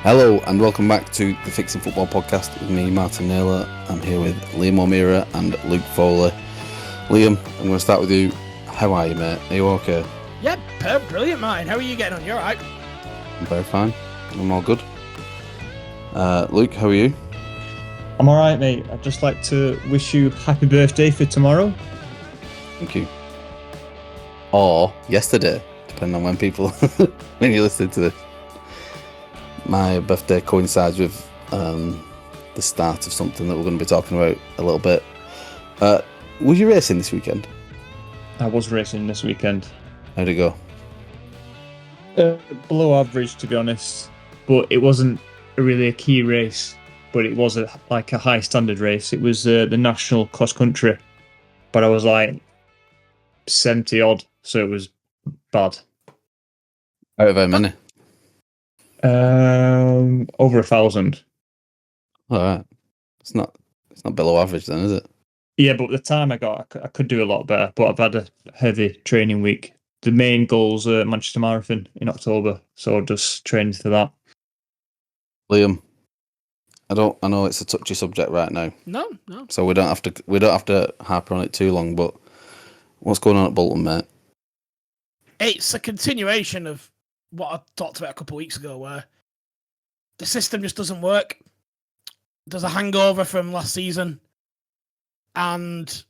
Hello and welcome back to the Fixing Football podcast with me, Martin Naylor. I'm here with Liam O'Meara and Luke Foley. Liam, I'm going to start with you. How are you, mate? Are you okay? Yeah, brilliant, Martin. How are you getting on? You alright? I'm very fine. I'm all good. Luke, how are you? I'm alright, mate. I'd just like to wish you happy birthday for tomorrow. Thank you. Or yesterday, depending on when you listen to this. My birthday coincides with the start of something that we're going to be talking about a little bit. Were you racing this weekend? I was racing this weekend. How'd it go? Below average, to be honest. But it wasn't really a key race. But it was a high standard race. It was the national cross country. But I was like 70 odd, so it was bad. Out of how many? Over 1,000. All right. It's not below average then, is it? Yeah, but the time I got, I could do a lot better. But I've had a heavy training week. The main goal's Manchester Marathon in October, so just trained for that. Liam, I know it's a touchy subject right now. No. So we don't have to harp on it too long. But what's going on at Bolton, mate? It's a continuation of what I talked about a couple of weeks ago, where the system just doesn't work. There's a hangover from last season, and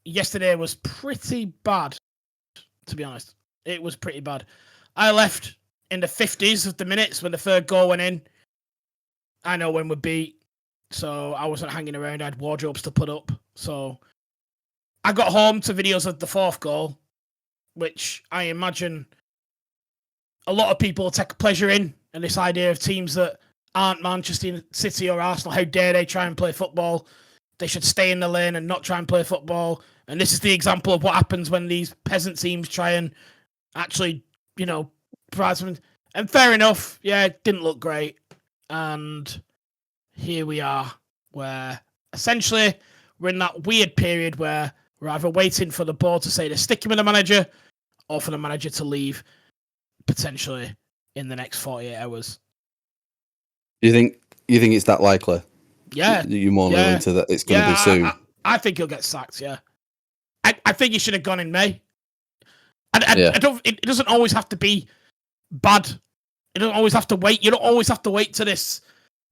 yesterday was pretty bad, to be honest. It was pretty bad. I left in the 50s of the minutes when the third goal went in. I know when we beat, so I wasn't hanging around. I had wardrobes to put up. So I got home to videos of the fourth goal, which I imagine a lot of people take pleasure in, and this idea of teams that aren't Manchester City or Arsenal, how dare they try and play football? They should stay in the lane and not try and play football. And this is the example of what happens when these peasant teams try and actually, provide something. And fair enough, yeah, it didn't look great. And here we are, where essentially we're in that weird period where we're either waiting for the board to say they're sticking with the manager or for the manager to leave, potentially in the next 48 hours. Do you think it's that likely? Yeah. You're more leaning to that it's going to be soon? I think he'll get sacked, yeah. I think he should have gone in May. I don't. It doesn't always have to be bad. You don't always have to wait. You don't always have to wait to this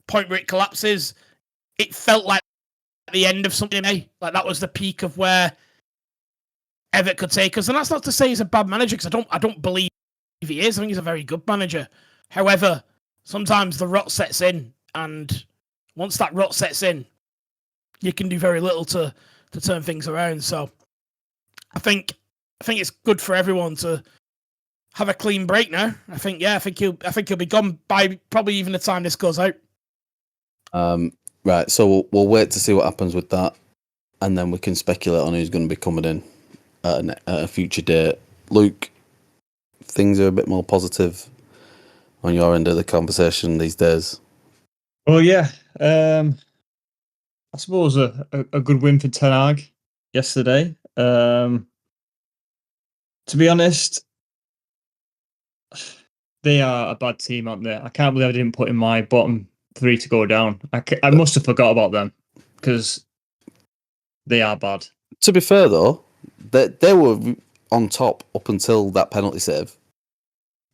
point where it collapses. It felt like the end of something, like that was the peak of where Everett could take us. And that's not to say he's a bad manager, because I don't believe he is. I think he's a very good manager. However, sometimes the rot sets in, and once that rot sets in, you can do very little to turn things around. So I think it's good for everyone to have a clean break now. I think he'll be gone by probably even the time this goes out. Right. So we'll wait to see what happens with that, and then we can speculate on who's going to be coming in at a future date. Luke, things are a bit more positive on your end of the conversation these days. Well, yeah. I suppose a good win for Ten Hag yesterday. To be honest, they are a bad team, aren't they? I can't believe I didn't put in my bottom three to go down. I must have forgot about them, because they are bad. To be fair, though, they were on top up until that penalty save.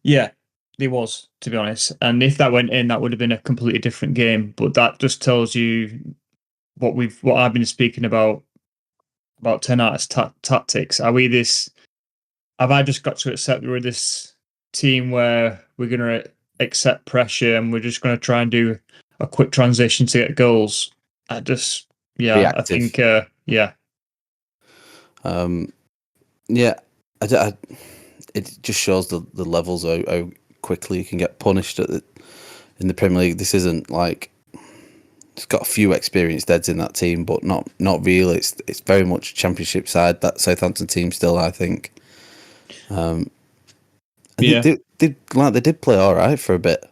Yeah, they was, to be honest. And if that went in, that would have been a completely different game. But that just tells you what I've been speaking about Ten Hag's tactics. Have I just got to accept we're this team where we're going to accept pressure and we're just going to try and do a quick transition to get goals? Reactive. I think, yeah. It just shows the levels of how quickly you can get punished in the Premier League. This isn't like, it's got a few experienced deads in that team, but not really. It's very much Championship side, that Southampton team still, I think. They did play all right for a bit.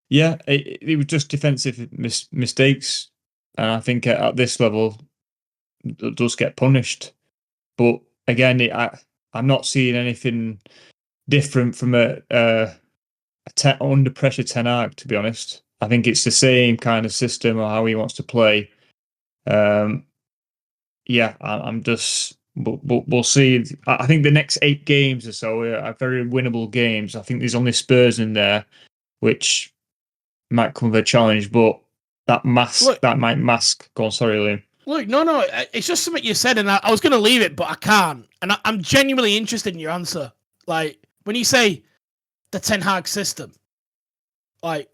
Yeah, it was just defensive mistakes, and I think at this level, it does get punished. But again, I'm not seeing anything different from under pressure Ten Hag, to be honest. I think it's the same kind of system or how he wants to play. I'm just. We'll see. I think the next 8 games or so are very winnable games. I think there's only Spurs in there, which might come with a challenge, but that might mask. Go on, sorry, Liam. Look, no, it's just something you said, and I was going to leave it, but I can't. And I'm genuinely interested in your answer. Like, when you say the Ten Hag system, like,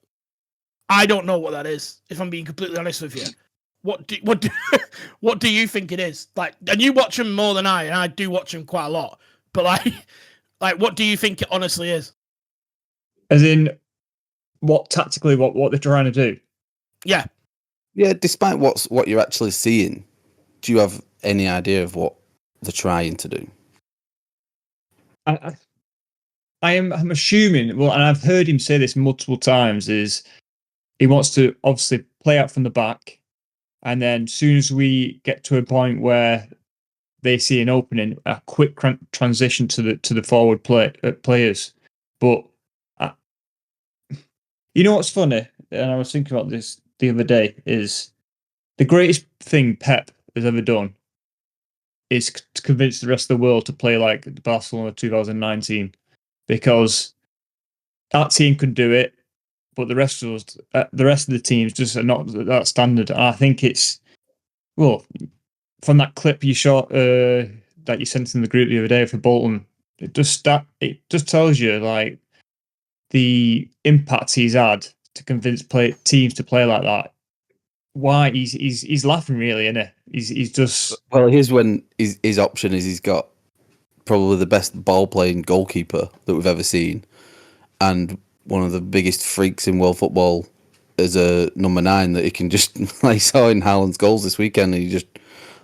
I don't know what that is, if I'm being completely honest with you. What do you think it is? Like, and you watch him more than I, and I do watch him quite a lot. But like, what do you think it honestly is? As in, what tactically, what they're trying to do? Yeah. Yeah, despite what you're actually seeing, do you have any idea of what they're trying to do? I'm assuming, well, and I've heard him say this multiple times, is he wants to obviously play out from the back, and then as soon as we get to a point where they see an opening, a quick transition to the forward players. But you know what's funny, and I was thinking about this the other day, is the greatest thing Pep has ever done is to convince the rest of the world to play like Barcelona 2019, because that team can do it, but the rest of us, the rest of the teams just are not that standard. And I think it's, well, from that clip you shot that you sent in the group the other day for Bolton, it just tells you like the impact he's had to convince teams to play like that. Why he's laughing, really, isn't he? He's just, well, here's when his option is he's got probably the best ball playing goalkeeper that we've ever seen, and one of the biggest freaks in world football as a number 9 that he can just, like, I saw in Haaland's goals this weekend, and he just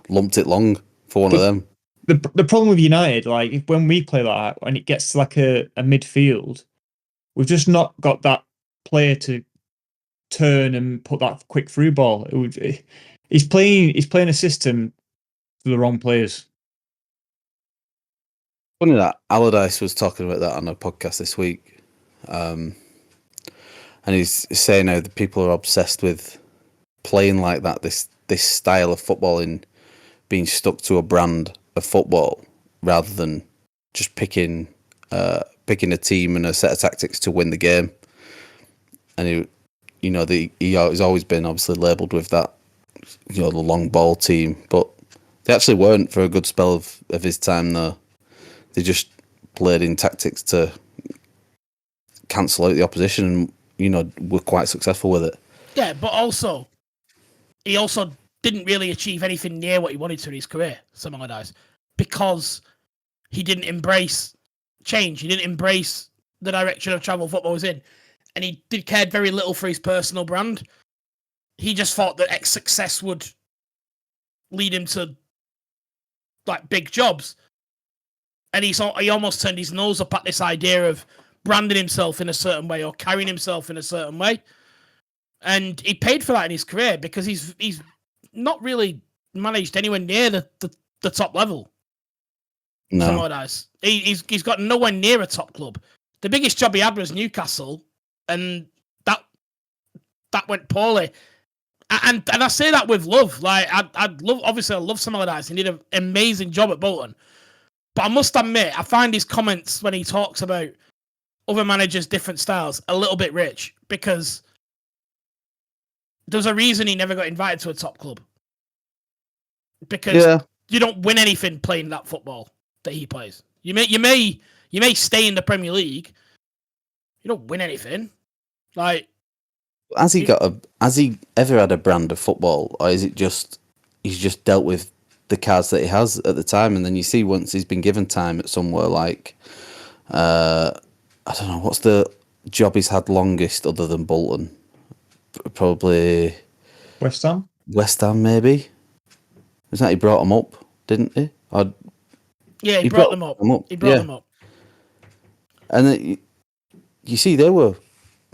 lumped it long for one of them. The problem with United, like, when we play like that, when it gets to like a midfield, we've just not got that player to turn and put that quick through ball. He's playing a system for the wrong players. Funny that Allardyce was talking about that on a podcast this week, and he's saying how the people are obsessed with playing like that, this style of football, in being stuck to a brand of football rather than just picking a team and a set of tactics to win the game. And he's always been obviously labelled with that, the long ball team, but they actually weren't for a good spell of his time though. They just played in tactics to cancel out the opposition, and were quite successful with it. Yeah, but he also didn't really achieve anything near what he wanted to in his career, Sam Allardyce, because he didn't embrace change. He didn't embrace the direction of travel football was in, and he cared very little for his personal brand. He just thought that success would lead him to like big jobs, and he almost turned his nose up at this idea of branding himself in a certain way or carrying himself in a certain way. And he paid for that in his career because he's not really managed anywhere near the top level. No, he's got nowhere near a top club. The biggest job he had was Newcastle, and that went poorly. And I say that with love. Like I love Sam Allardyce. He did an amazing job at Bolton. But I must admit, I find his comments when he talks about other managers' different styles a little bit rich, because there's a reason he never got invited to a top club. Because you don't win anything playing that football that he plays. You may stay in the Premier League. You don't win anything. Like, has he ever had a brand of football, or is it just he's just dealt with the cards that he has at the time? And then you see, once he's been given time at somewhere like I don't know, what's the job he's had longest other than Bolton? Probably West Ham. West Ham, maybe. Isn't that he brought them up, didn't he? Yeah, he brought them up. He brought them up. And you see, they were,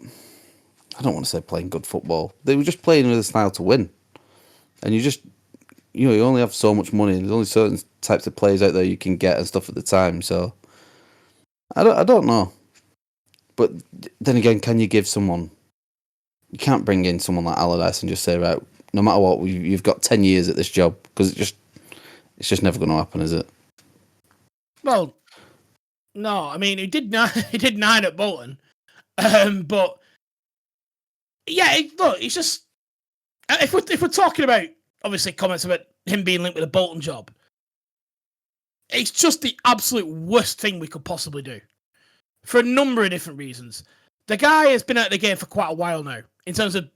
I don't want to say playing good football. They were just playing with a style to win. And you only have so much money, and there's only certain types of players out there you can get and stuff at the time. So I don't know. But then again, can you give someone? You can't bring in someone like Allardyce and just say, right, no matter what, you've got 10 years at this job, because it's just never going to happen, is it? Well, no. I mean, he did 9 at Bolton, but yeah, look, it's just if we're talking about obviously comments about him being linked with a Bolton job, it's just the absolute worst thing we could possibly do for a number of different reasons. The guy has been out of the game for quite a while now in terms of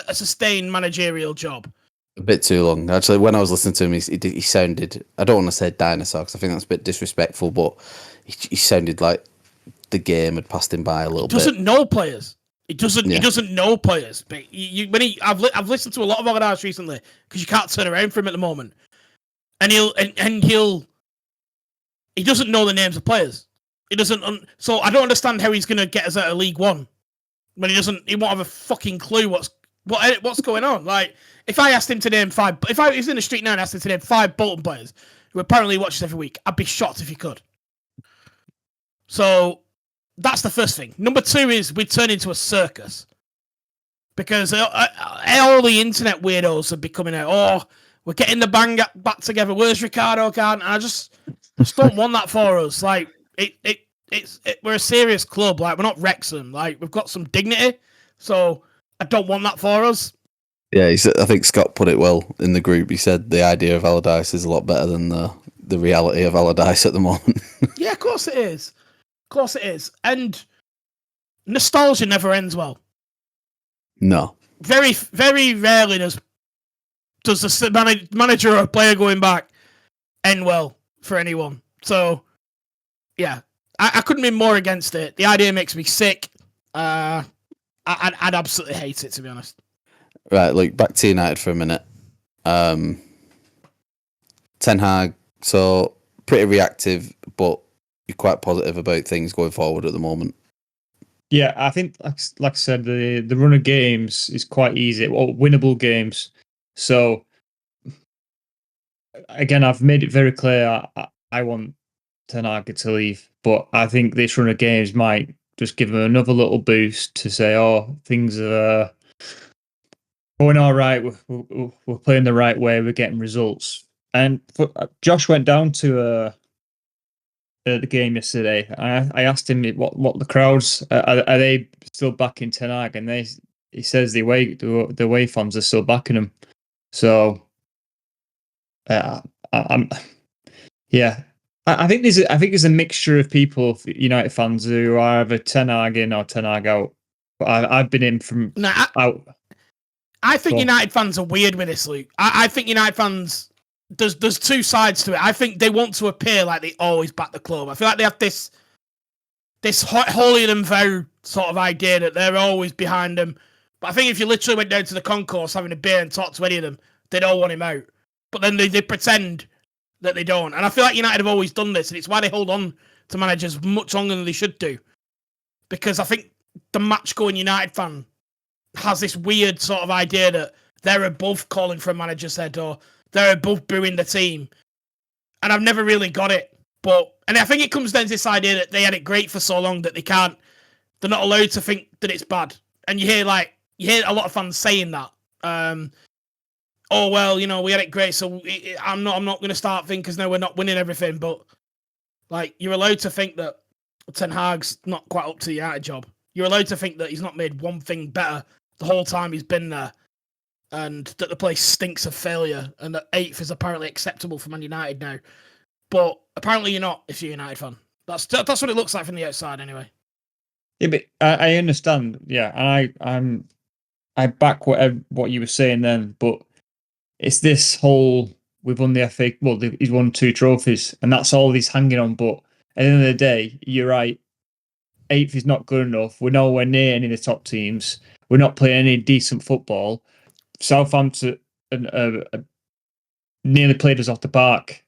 a sustained managerial job. A bit too long. Actually, when I was listening to him, he sounded, I don't want to say dinosaur because I think that's a bit disrespectful, but he sounded like the game had passed him by a little bit. He doesn't know players. He doesn't know players. But I've listened to a lot of Allardyce recently because you can't turn around for him at the moment, and he doesn't know the names of players. He doesn't. So I don't understand how he's going to get us out of League One when he won't have a fucking clue what's going on. Like if I asked him to name 5, if I was in the street now and asked him to name 5 Bolton players who apparently watches every week, I'd be shocked if he could. So that's the first thing. Number 2 is we turn into a circus because all the internet weirdos are becoming out. Oh, we're getting the bang back together. Where's Ricardo? And I just don't want that for us. Like we're a serious club. Like we're not Wrexham. Like we've got some dignity. So I don't want that for us. Yeah, I think Scott put it well in the group. He said the idea of Allardyce is a lot better than the reality of Allardyce at the moment. Yeah, of course it is. Of course it is. And nostalgia never ends well. No. Very, very rarely does the manager or a player going back end well for anyone. So, yeah, I couldn't be more against it. The idea makes me sick. I'd absolutely hate it, to be honest. Right, look, back to United for a minute. Ten Hag, so pretty reactive, but you're quite positive about things going forward at the moment. Yeah, I think, like I said, the run of games is quite easy, or winnable games. So, again, I've made it very clear I want Ten Hag to leave, but I think this run of games might just give him another little boost to say, oh, things are going all right, we're playing the right way, we're getting results. And Josh went down to the game yesterday. I asked him what the crowds are they still backing Ten Hag, and he says the away fans are still backing him. So I'm yeah. I think there's a mixture of people, United fans, who are either Ten Hag in or Ten Hag out. But I've been in from out. I think United fans are weird with this, Luke. I think United fans, there's 2 sides to it. I think they want to appear like they always back the club. I feel like they have this holier than thou sort of idea that they're always behind them. But I think if you literally went down to the concourse having a beer and talked to any of them, they'd all want him out. But then they pretend that they don't. And I feel like United have always done this, and it's why they hold on to managers much longer than they should do. Because I think the match-going United fan has this weird sort of idea that they're above calling for a manager's head or they're above booing the team. And I've never really got it. And I think it comes down to this idea that they had it great for so long that they're not allowed to think that it's bad. And you hear a lot of fans saying that. Oh, well, we had it great, so I'm not going to start thinking because now we're not winning everything. But, like, you're allowed to think that Ten Hag's not quite up to the United job. You're allowed to think that he's not made one thing better the whole time he's been there, and that the place stinks of failure, and that 8th is apparently acceptable for Man United now. But apparently you're not if you're a United fan. That's what it looks like from the outside, anyway. Yeah, but I understand. Yeah, and I back what you were saying then, but it's this whole we've won the FA. Well, he's won 2 trophies, and that's all he's hanging on. But at the end of the day, you're right. 8th is not good enough. We're nowhere near any of the top teams. We're not playing any decent football. Southampton nearly played us off the park.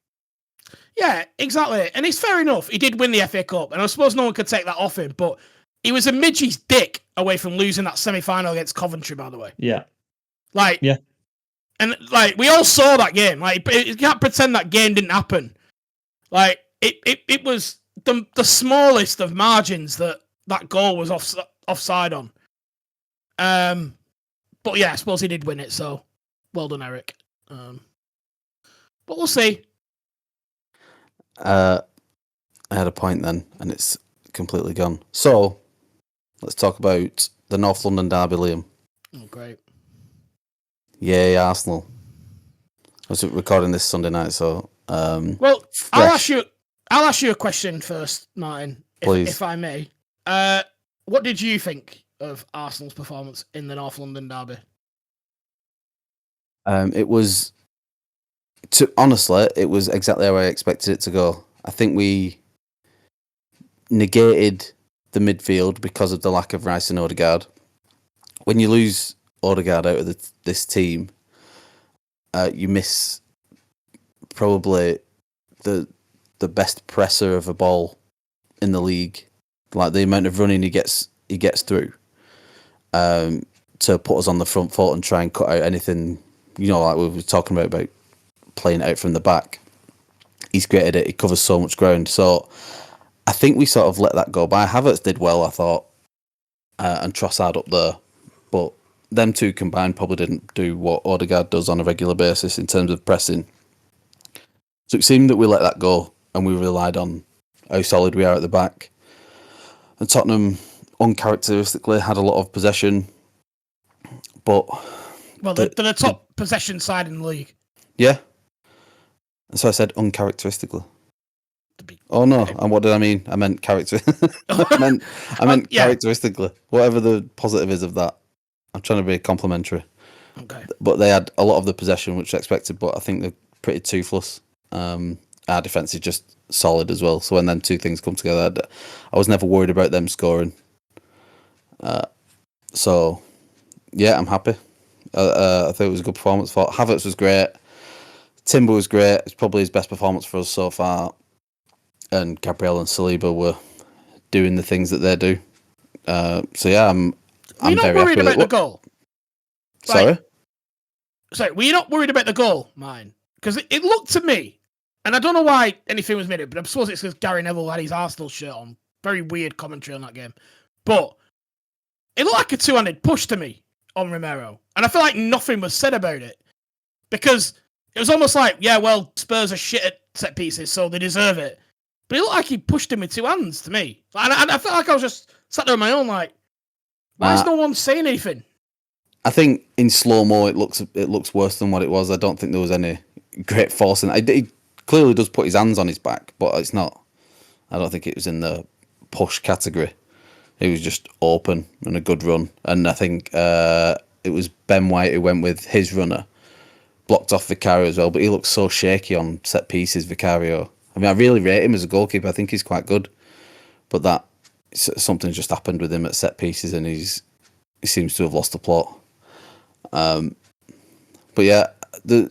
Yeah, exactly. And it's fair enough. He did win the FA Cup, and I suppose no one could take that off him, but he was a midgie's dick away from losing that semi-final against Coventry, by the way. Yeah. Yeah. And, we all saw that game. You can't pretend that game didn't happen. It was the smallest of margins that that goal was offside on. But yeah, I suppose he did win it, so well done, Eric. But we'll see. I had a point then, and it's completely gone. So let's talk about the North London derby, Liam. Oh, great. Yay, Arsenal. I was recording this Sunday night, so well, fresh. I'll ask you a question first, Martin, if I may. What did you think of Arsenal's performance in the North London derby? It was, honestly, it was exactly how I expected it to go. I think we negated the midfield because of the lack of Rice and Odegaard. When you lose Odegaard out of this team, you miss probably the best presser of a ball in the league. Like the amount of running he gets through to put us on the front foot and try and cut out anything. Like we were talking about playing it out from the back. He's created it. He covers so much ground. So I think we sort of let that go by. Havertz did well, I thought, and Trossard up there. But them two combined probably didn't do what Odegaard does on a regular basis in terms of pressing. So it seemed that we let that go and we relied on how solid we are at the back. And Tottenham, uncharacteristically, had a lot of possession. But they're the top possession side in the league. Yeah. And so I said uncharacteristically. Oh no! And what did I mean? I meant character. I meant characteristically. Whatever the positive is of that, I'm trying to be complimentary. Okay. But they had a lot of the possession, which I expected. But I think they're pretty toothless. Our defense is just solid as well. So when them two things come together, I was never worried about them scoring. So yeah, I'm happy. I thought it was a good performance. For Havertz was great. Timber was great. It's probably his best performance for us so far. And Gabriel and Saliba were doing the things that they do. So yeah, I'm very happy. Were you not worried about the goal? Sorry? Were you not worried about the goal, mine? Because it looked to me, and I don't know why anything was made it, but I suppose it's because Gary Neville had his Arsenal shirt on. Very weird commentary on that game. But it looked like a two-handed push to me on Romero. And I feel like nothing was said about it. Because it was almost like, yeah, well, Spurs are shit at set pieces, so they deserve it. But it looked like he pushed him with two hands to me. And I felt like I was just sat there on my own, like, why is no one saying anything? I think in slow-mo it looks worse than what it was. I don't think there was any great force in it. He clearly does put his hands on his back, but it's not. I don't think it was in the push category. It was just open and a good run. And I think it was Ben White who went with his runner, blocked off Vicario as well, but he looks so shaky on set pieces, Vicario. I mean, I really rate him as a goalkeeper. I think he's quite good. But something just happened with him at set pieces and he seems to have lost the plot. But yeah, a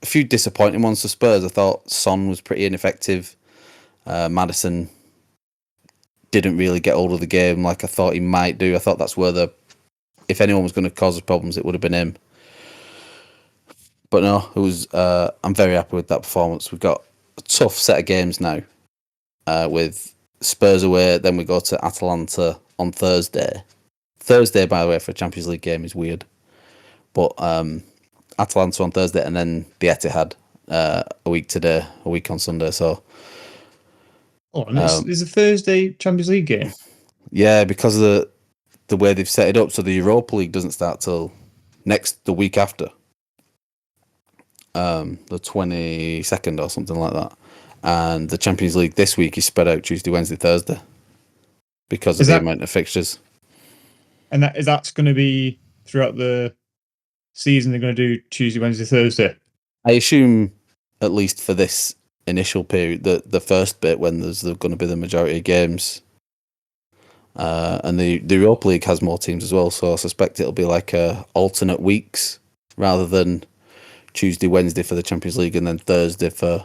few disappointing ones for Spurs. I thought Son was pretty ineffective. Maddison didn't really get hold of the game like I thought he might do. I thought that's where if anyone was going to cause us problems, it would have been him. But no, it was. I'm very happy with that performance. We've got a tough set of games now with Spurs away. Then we go to Atalanta on Thursday. Thursday, by the way, for a Champions League game is weird. But Atalanta on Thursday and then the Etihad a week today, a week on Sunday. So. Oh, and it's a Thursday Champions League game. Yeah, because of the way they've set it up. So the Europa League doesn't start till the week after. The 22nd or something like that. And the Champions League this week is spread out Tuesday, Wednesday, Thursday. Because of the amount of fixtures. And that's going to be throughout the season, they're going to do Tuesday, Wednesday, Thursday? I assume, at least for this initial period, the first bit when there's going to be the majority of games. And the Europa League has more teams as well, so I suspect it'll be like alternate weeks rather than Tuesday, Wednesday for the Champions League and then Thursday for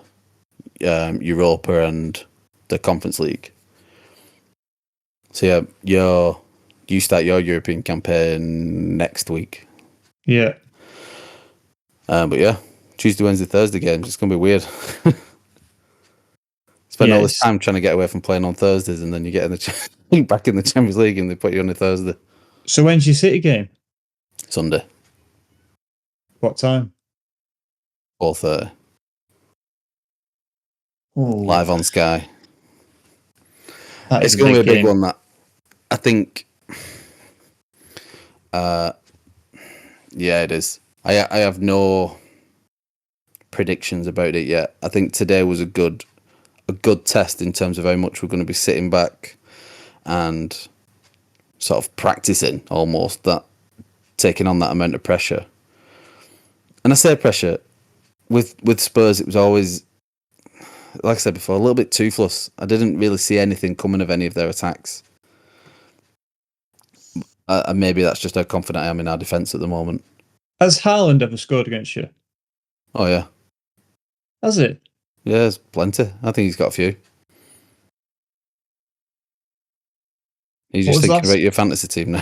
Europa and the Conference League. So yeah, you start your European campaign next week. Yeah. But yeah, Tuesday, Wednesday, Thursday games. It's going to be weird. Spend all this time trying to get away from playing on Thursdays and then you get in the back in the Champions League and they put you on a Thursday. So when's your City game? Sunday, What time? 4:30, Oh, live on Sky. that It's is going to be a big game. one. That I think. Yeah, it is. I have no predictions about it yet. I think today was a good test in terms of how much we're going to be sitting back and sort of practicing almost that, taking on that amount of pressure. And I say pressure with Spurs, it was always, like I said before, a little bit toothless. I didn't really see anything coming of any of their attacks. And maybe that's just how confident I am in our defence at the moment. Has Haaland ever scored against you? Oh yeah, Has it? yeah, there's plenty. I think he's got a few. He's What just was thinking last- about your fantasy team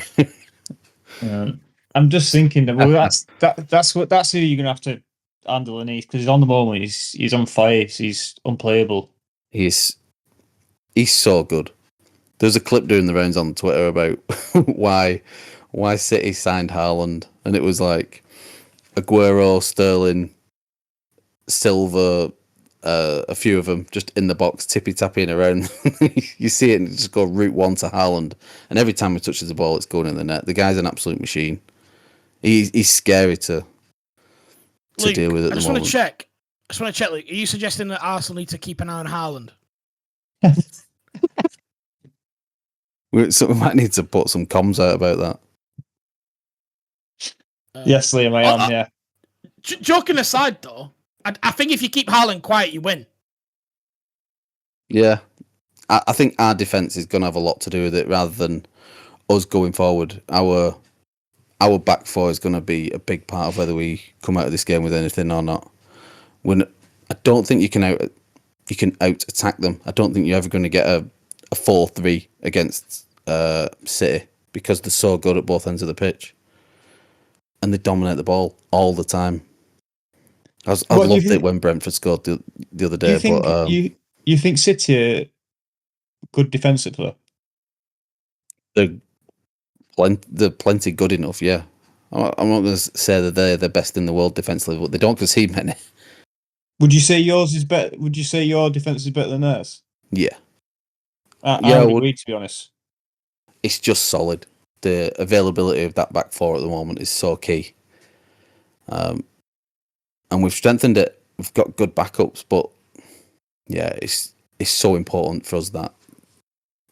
now. I'm just thinking that. Well, that's who you're gonna have to handle in East, because on the moment he's on fire. He's unplayable. He's so good. There's a clip doing the rounds on Twitter about why City signed Haaland, and it was like Aguero, Sterling, Silva, a few of them just in the box, tippy-tapping around. You see it and just go route one to Haaland, and every time he touches the ball, it's going in the net. The guy's an absolute machine. He's scary to Luke, deal with at the moment. I just want to check, Luke. Are you suggesting that Arsenal need to keep an eye on Haaland? So we might need to put some comms out about that. Yes, Liam, I am. Yeah. Joking aside, though, I think if you keep Haaland quiet, you win. Yeah, I think our defence is going to have a lot to do with it, rather than us going forward. Our back four is going to be a big part of whether we come out of this game with anything or not. I don't think you can out attack them. I don't think you're ever going to get a 4-3 against City, because they're so good at both ends of the pitch and they dominate the ball all the time. I loved it when Brentford scored the other day. You think City are good defensively? They're plenty good enough, yeah. I'm not going to say that they're the best in the world defensively, but they don't concede many. Would you say yours is better? Would you say your defense is better than theirs? Yeah. I would agree, to be honest. It's just solid. The availability of that back four at the moment is so key. And we've strengthened it. We've got good backups, but yeah, it's so important for us that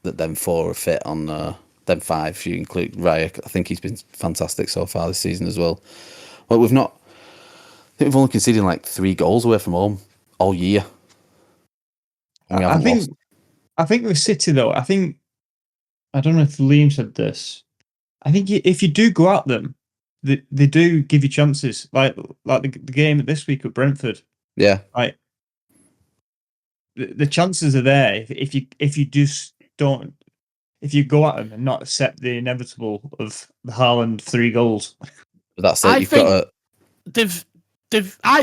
them four are fit on them five. If you include Raya, I think he's been fantastic so far this season as well. Well, we've only conceded like 3 goals away from home all year. And we haven't lost. I think with City though, I don't know if Liam said this. I think if you do go at them, they do give you chances. Like the game this week at Brentford. Yeah. Like the chances are there if you just don't, if you go at them and not accept the inevitable of the Haaland 3 goals. But that's it. I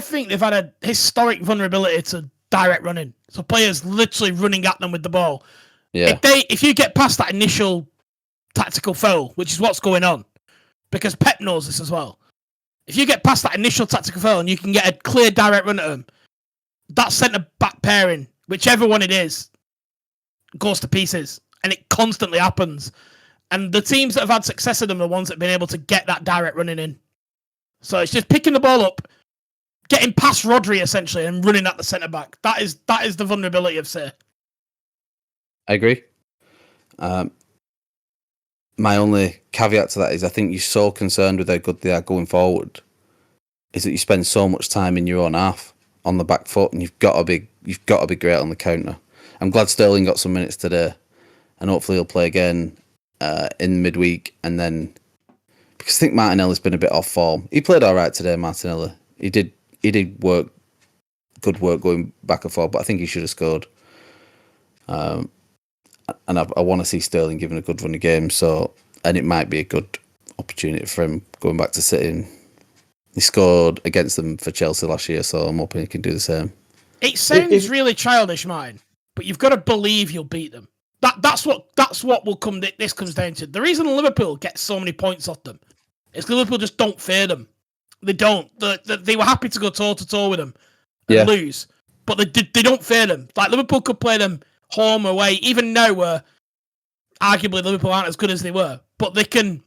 think they've had a historic vulnerability to direct running. So players literally running at them with the ball. Yeah. If you get past that initial tactical foul, which is what's going on, because Pep knows this as well. If you get past that initial tactical foul and you can get a clear direct run at them, that centre back pairing, whichever one it is, goes to pieces, and it constantly happens. And the teams that have had success of them are the ones that have been able to get that direct running in. So it's just picking the ball up, getting past Rodri essentially, and running at the centre back. That is the vulnerability of City. I agree. My only caveat to that is I think you're so concerned with how good they are going forward, is that you spend so much time in your own half on the back foot, and you've got to be great on the counter. I'm glad Sterling got some minutes today, and hopefully he'll play again in midweek. And then, because I think Martinelli's been a bit off form. He played all right today, Martinelli. He did good work going back and forth, but I think he should have scored. And I want to see Sterling given a good run of game. And it might be a good opportunity for him going back to City. And he scored against them for Chelsea last year, so I'm hoping he can do the same. It sounds really childish, mine, but you've got to believe you'll beat them. That's what will come. This comes down to the reason Liverpool get so many points off them is Liverpool just don't fear them. They don't. They were happy to go toe to toe with them and lose, but they don't fear them. Like Liverpool could play them home away, even now where arguably Liverpool aren't as good as they were, but they can.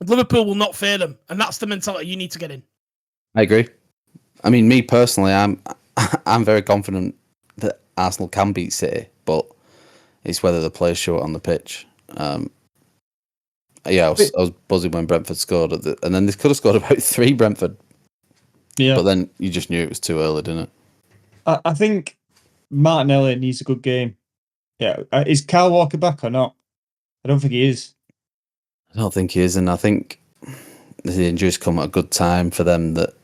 Liverpool will not fear them, and that's the mentality you need to get in. I agree. I mean, me personally, I'm very confident that Arsenal can beat City, but it's whether the players show it on the pitch. I was buzzing when Brentford scored, and then they could have scored about 3 Brentford. Yeah, but then you just knew it was too early, didn't it? I think Martinelli needs a good game. Yeah, is Kyle Walker back or not? I don't think he is. I don't think he is, and I think the injuries come at a good time for them. That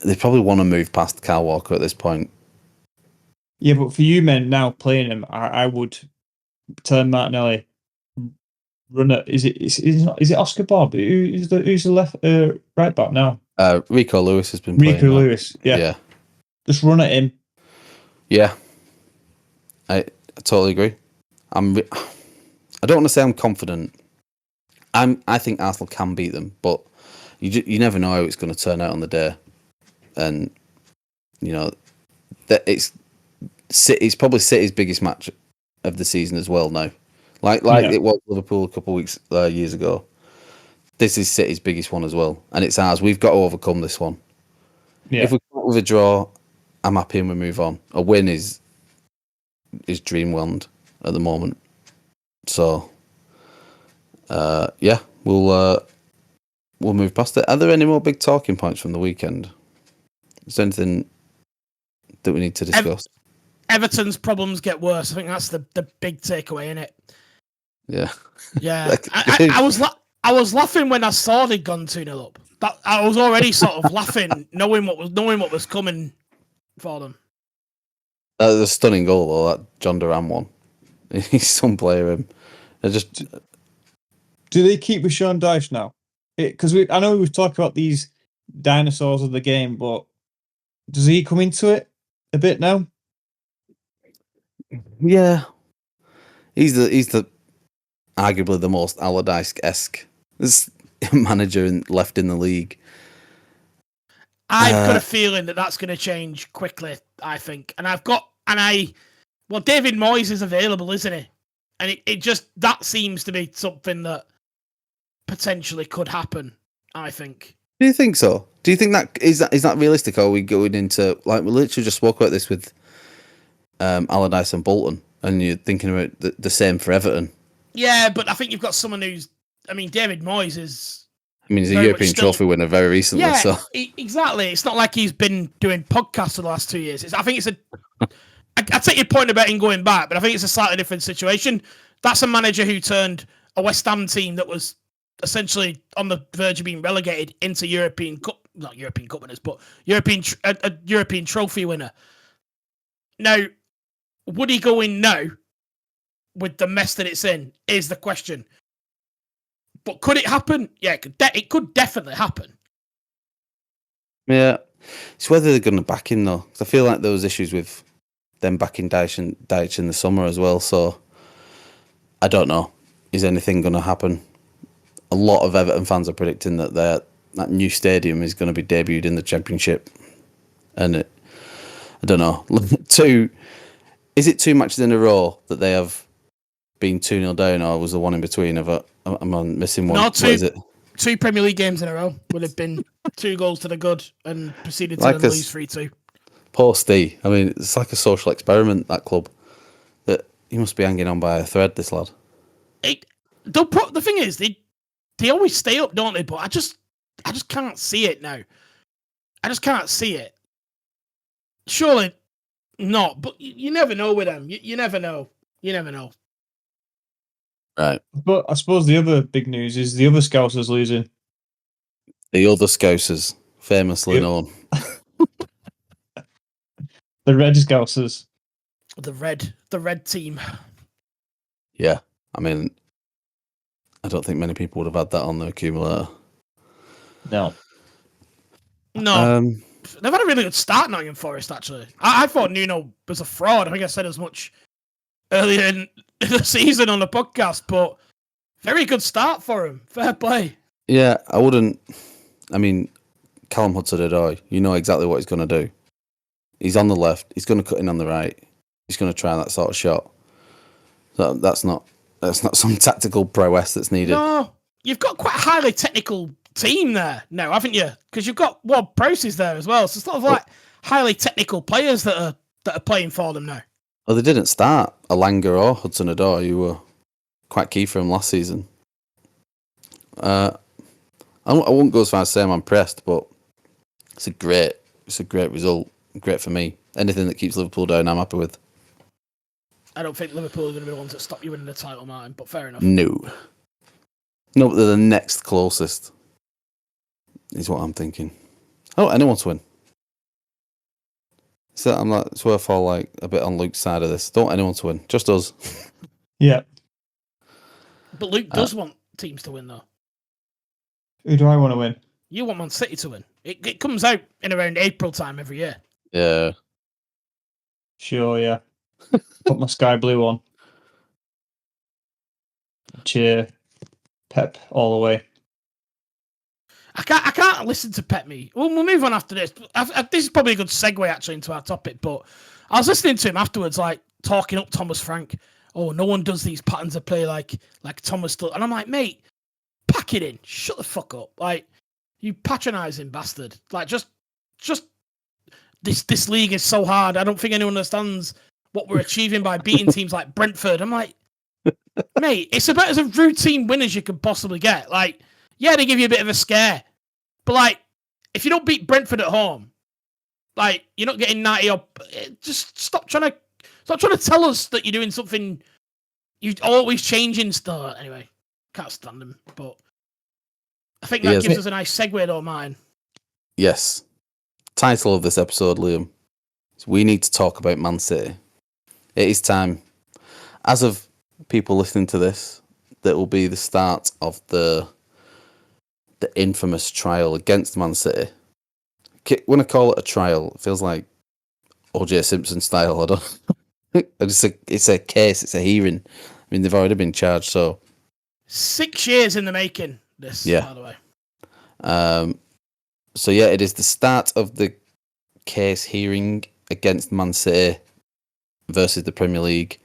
they probably want to move past Kyle Walker at this point. Yeah, but for you men now playing him, I would turn Martinelli. Run it. Is it Oscar Bob? Who's the left right back now? Rico Lewis has been playing. Rico Lewis, yeah. Just run at him. Yeah, I totally agree. I don't want to say I'm confident. I think Arsenal can beat them, but you never know how it's going to turn out on the day, and you know that it's probably City's biggest match of the season as well now. Like it was Liverpool a couple of years ago. This is City's biggest one as well, and it's ours. We've got to overcome this one. Yeah. If we come up with a draw, I'm happy and we move on. A win is dreamland at the moment. So, we'll move past it. Are there any more big talking points from the weekend? Is there anything that we need to discuss? Everton's problems get worse. I think that's the big takeaway, isn't it? Yeah. Yeah. I was laughing when I saw they'd gone 2-0 up. I was already sort of laughing, knowing what was coming for them. That was a stunning goal, though, that John Duran one. He's some player. Do they keep with Sean Dyche now? Because I know we've talked about these dinosaurs of the game, but does he come into it a bit now? Yeah, he's the arguably the most Allardyce-esque manager left in the league. I've got a feeling that's going to change quickly. I think, well, David Moyes is available, isn't he? And that seems to be something that potentially could happen. I think. Do you think so? Do you think that is realistic? Or are we going into we literally just spoke about this with Allardyce and Bolton, and you're thinking about the same for Everton? Yeah, but I think you've got someone who's. I mean, David Moyes is. I mean, he's a European trophy winner very recently. Yeah, so. Exactly. It's not like he's been doing podcasts for the last 2 years. I think it's I take your point about him going back, but I think it's a slightly different situation. That's a manager who turned a West Ham team that was essentially on the verge of being relegated into not European Cup winners, but a European trophy winner. Now, would he go in now with the mess that it's in? Is the question. But could it happen? Yeah, it could definitely happen. Yeah, it's whether they're going to back him though. Cause I feel like there was issues with them backing Dyche in the summer as well. So I don't know. Is anything going to happen? A lot of Everton fans are predicting that that new stadium is going to be debuted in the Championship, and I don't know. Is it 2 matches in a row that they have been 2-0 down, or was the one in between? Am I missing one? No, what is it? 2 Premier League games in a row would have been 2 goals to the good and proceeded to lose 3-2. Poor Steve. I mean, it's like a social experiment, that club. That he must be hanging on by a thread, this lad. The thing is, they always stay up, don't they? But I just can't see it now. I just can't see it. Surely not, but you never know with them. You never know. You never know. Right. But I suppose the other big news is the other Scousers losing. The other Scousers, famously known. The Red Scousers. The red team. Yeah. I mean, I don't think many people would have had that on their accumulator. No. They've had a really good start, Nottingham Forest, actually. I thought Nuno was a fraud. I think I said as much earlier in the season on the podcast, but very good start for him. Fair play. Yeah, I wouldn't. I mean, Callum Hudson-Odoi, you know exactly what he's going to do. He's on the left. He's going to cut in on the right. He's going to try that sort of shot. So that's not some tactical prowess that's needed. No, you've got quite a highly technical team there now, haven't you? Because you've got Ward Prowse there as well. So it's sort of like highly technical players that are playing for them now. Well, they didn't start Alanga or Hudson-Odoi, who were quite key for him last season. I won't go as far as saying I'm impressed, but it's a great result. Great for me. Anything that keeps Liverpool down, I'm happy with. I don't think Liverpool are going to be the ones that stop you winning the title, Martin, but fair enough. No, but they're the next closest, is what I'm thinking. Oh, anyone to win. So I'm like, it's worth all like a bit on Luke's side of this. Don't anyone to win, just us. Yeah. But Luke does want teams to win, though. Who do I want to win? You want Man City to win. It comes out in around April time every year. Yeah. Sure, yeah. Put my sky blue on. Cheer Pep all the way. I can't listen to Pep me. We'll move on after this. This is probably a good segue actually into our topic, but I was listening to him afterwards, like talking up Thomas Frank. Oh, no one does these patterns of play like Thomas does. And I'm like, mate, pack it in. Shut the fuck up. Like, you patronising bastard. Like, just this league is so hard. I don't think anyone understands what we're achieving by beating teams like Brentford. I'm like, mate, it's about as a routine win as you could possibly get. Like, yeah, they give you a bit of a scare. But, like, if you don't beat Brentford at home, like, you're not getting 90 up. Just stop trying to tell us that you're doing something. You're always changing stuff. Anyway, can't stand them. But I think that gives us a nice segue, though, mine. Yes. Title of this episode, Liam, is We Need to Talk About Man City. It is time. As of people listening to this, that will be the start of the infamous trial against Man City. When I call it a trial, it feels like O.J. Simpson style. I don't. It's a case. It's a hearing. I mean, they've already been charged. So 6 years in the making. This, by the way. So yeah, it is the start of the case hearing against Man City versus the Premier League.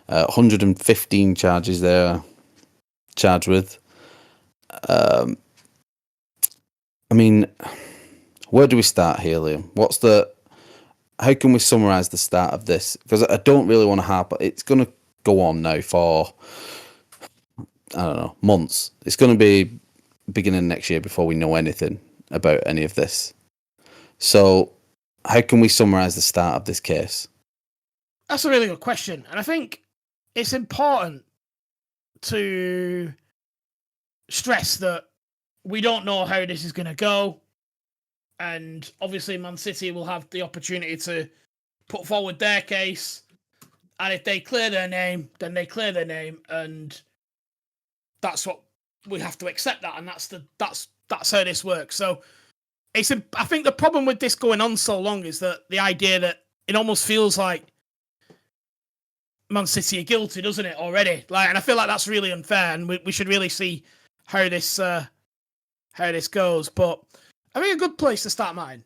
115 charges they're charged with. I mean, where do we start here, Liam? How can we summarise the start of this? Because I don't really want to harp, but it's going to go on now for, I don't know, months. It's going to be beginning next year before we know anything about any of this. So, how can we summarise the start of this case? That's a really good question. And I think it's important to stress that we don't know how this is going to go. And obviously Man City will have the opportunity to put forward their case. And if they clear their name, then they clear their name. And that's what we have to accept that. And that's how this works. So I think the problem with this going on so long is that the idea that it almost feels like Man City are guilty, doesn't it, already? And I feel like that's really unfair, and we should really see how this goes. But I think a good place to start, mine,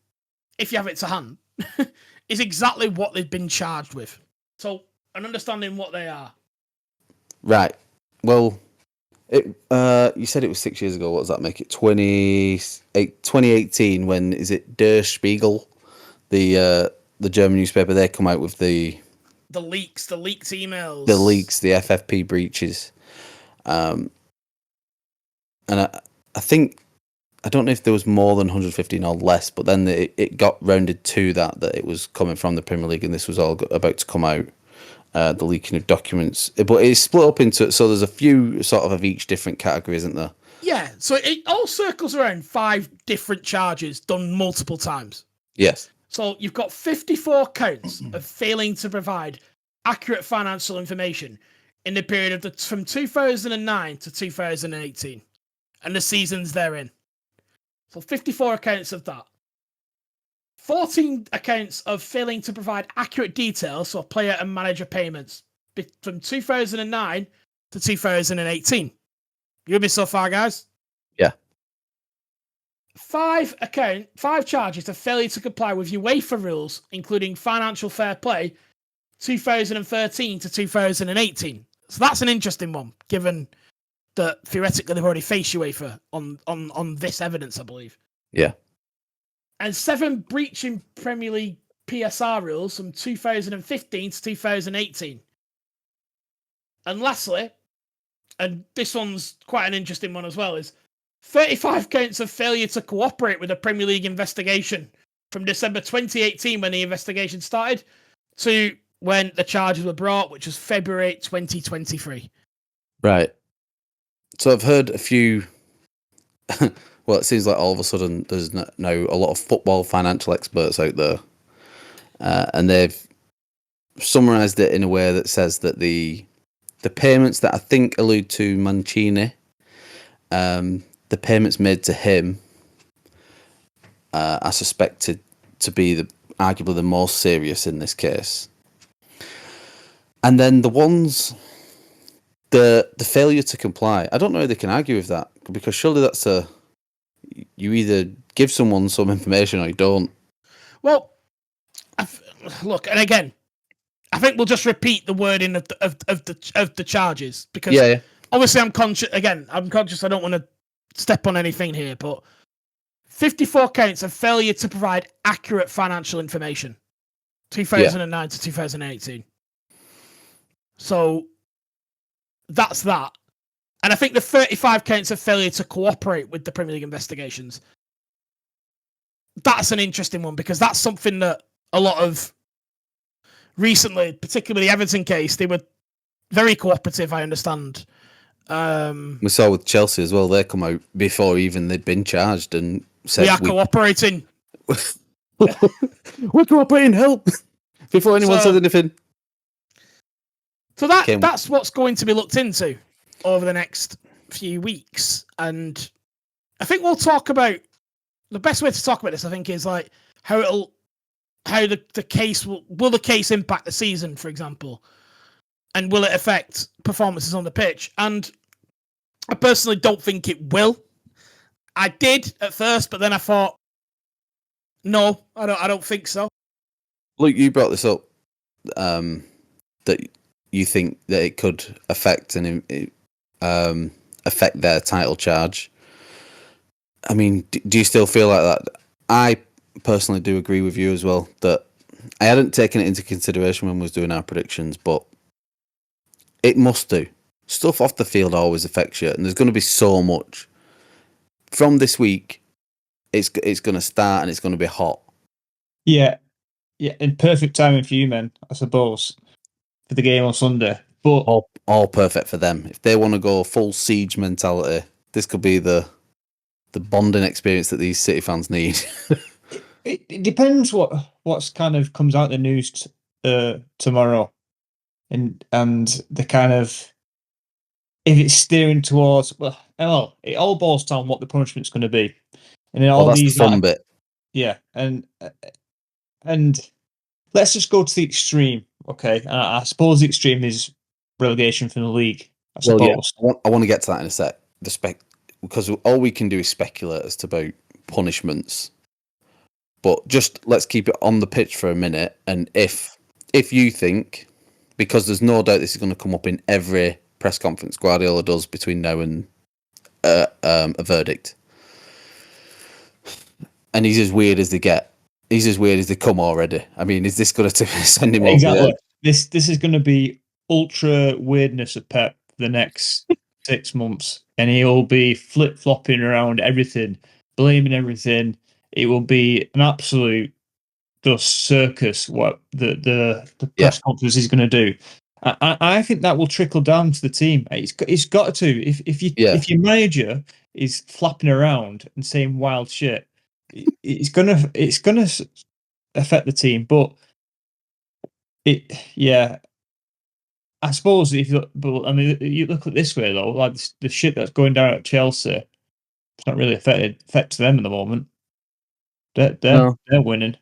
if you have it to hand, is exactly what they've been charged with. So, an understanding what they are. Right. Well, you said it was 6 years ago. What does that make it? 2018. When is it? Der Spiegel, the German newspaper, they come out with the leaks, the leaked emails, the FFP breaches, and I think, I don't know if there was more than 115 or less, but then it got rounded to that it was coming from the Premier League, and this was all about to come out. The leaking of documents, but it's split up into, so there's a few sort of each different category, isn't there? Yeah, so it all circles around 5 different charges done multiple times. Yes. So you've got 54 counts of failing to provide accurate financial information in the period from 2009 to 2018, and the seasons therein. So 54 accounts of that. 14 accounts of failing to provide accurate details for player and manager payments. from 2009 to 2018. You with me so far, guys? Yeah. 5 charges of failure to comply with UEFA rules, including financial fair play, 2013 to 2018. So that's an interesting one, given that theoretically they've already faced UEFA on this evidence, I believe. Yeah. And 7 breaching Premier League PSR rules from 2015 to 2018. And lastly, and this one's quite an interesting one as well, is 35 counts of failure to cooperate with a Premier League investigation from December 2018 when the investigation started to when the charges were brought, which was February 2023. Right. So I've heard a few. Well, it seems like all of a sudden there's now a lot of football financial experts out there, and they've summarised it in a way that says that the payments that I think allude to Mancini, the payments made to him, are suspected to be arguably the most serious in this case. And then the ones, the failure to comply, I don't know if they can argue with that, because surely that's you either give someone some information or you don't. Well, look, and again, I think we'll just repeat the wording of the charges, because obviously I'm conscious. Again, I'm conscious. I don't want to step on anything here, but 54 counts of failure to provide accurate financial information, 2009 to 2018. So that's that. And I think the 35 counts of failure to cooperate with the Premier League investigations, that's an interesting one, because that's something that a lot of recently, particularly the Everton case, they were very cooperative, I understand. We saw with Chelsea as well, they come out before even they'd been charged and said, we are cooperating. We're cooperating, help! Before anyone said anything. So that's what's going to be looked into over the next few weeks. And I think we'll talk about, the best way to talk about this, I think, is like how the case will the case impact the season, for example, and will it affect performances on the pitch? And I personally don't think it will. I did at first, but then I thought, no, I don't think so. Luke, you brought this up, that you think that it could affect affect their title charge. I mean, do you still feel like that? I personally do agree with you as well, that I hadn't taken it into consideration when we was doing our predictions, but it must do. Stuff off the field always affects you, and there's going to be so much. From this week, it's going to start and it's going to be hot. Yeah, and perfect timing for you, man, I suppose, for the game on Sunday. But all perfect for them. If they want to go full siege mentality, this could be the bonding experience that these City fans need. it depends what's kind of comes out in the news tomorrow, and the kind of, if it's steering towards, well, it all boils down what the punishment's going to be, and then all that's these the fun bit. Yeah, and let's just go to the extreme, okay? I suppose the extreme is relegation from the league. I suppose. Well, yeah, I want to get to that in a sec. Because all we can do is speculate as to about punishments. But just let's keep it on the pitch for a minute. And if you think, because there's no doubt this is going to come up in every press conference Guardiola does between now and a verdict, and he's as weird as they get. He's as weird as they come already. I mean, is this going to send him exactly over? This is going to be ultra weirdness of Pep for the next 6 months, and he'll be flip flopping around everything, blaming everything. It will be an absolute just circus. What the press conference is going to do. I think that will trickle down to the team. It's got to. If your manager is flapping around and saying wild shit, it's gonna affect the team. But I suppose if you look, but I mean, you look at it this way though, like the shit that's going down at Chelsea, it's not really affects them at the moment. They're winning.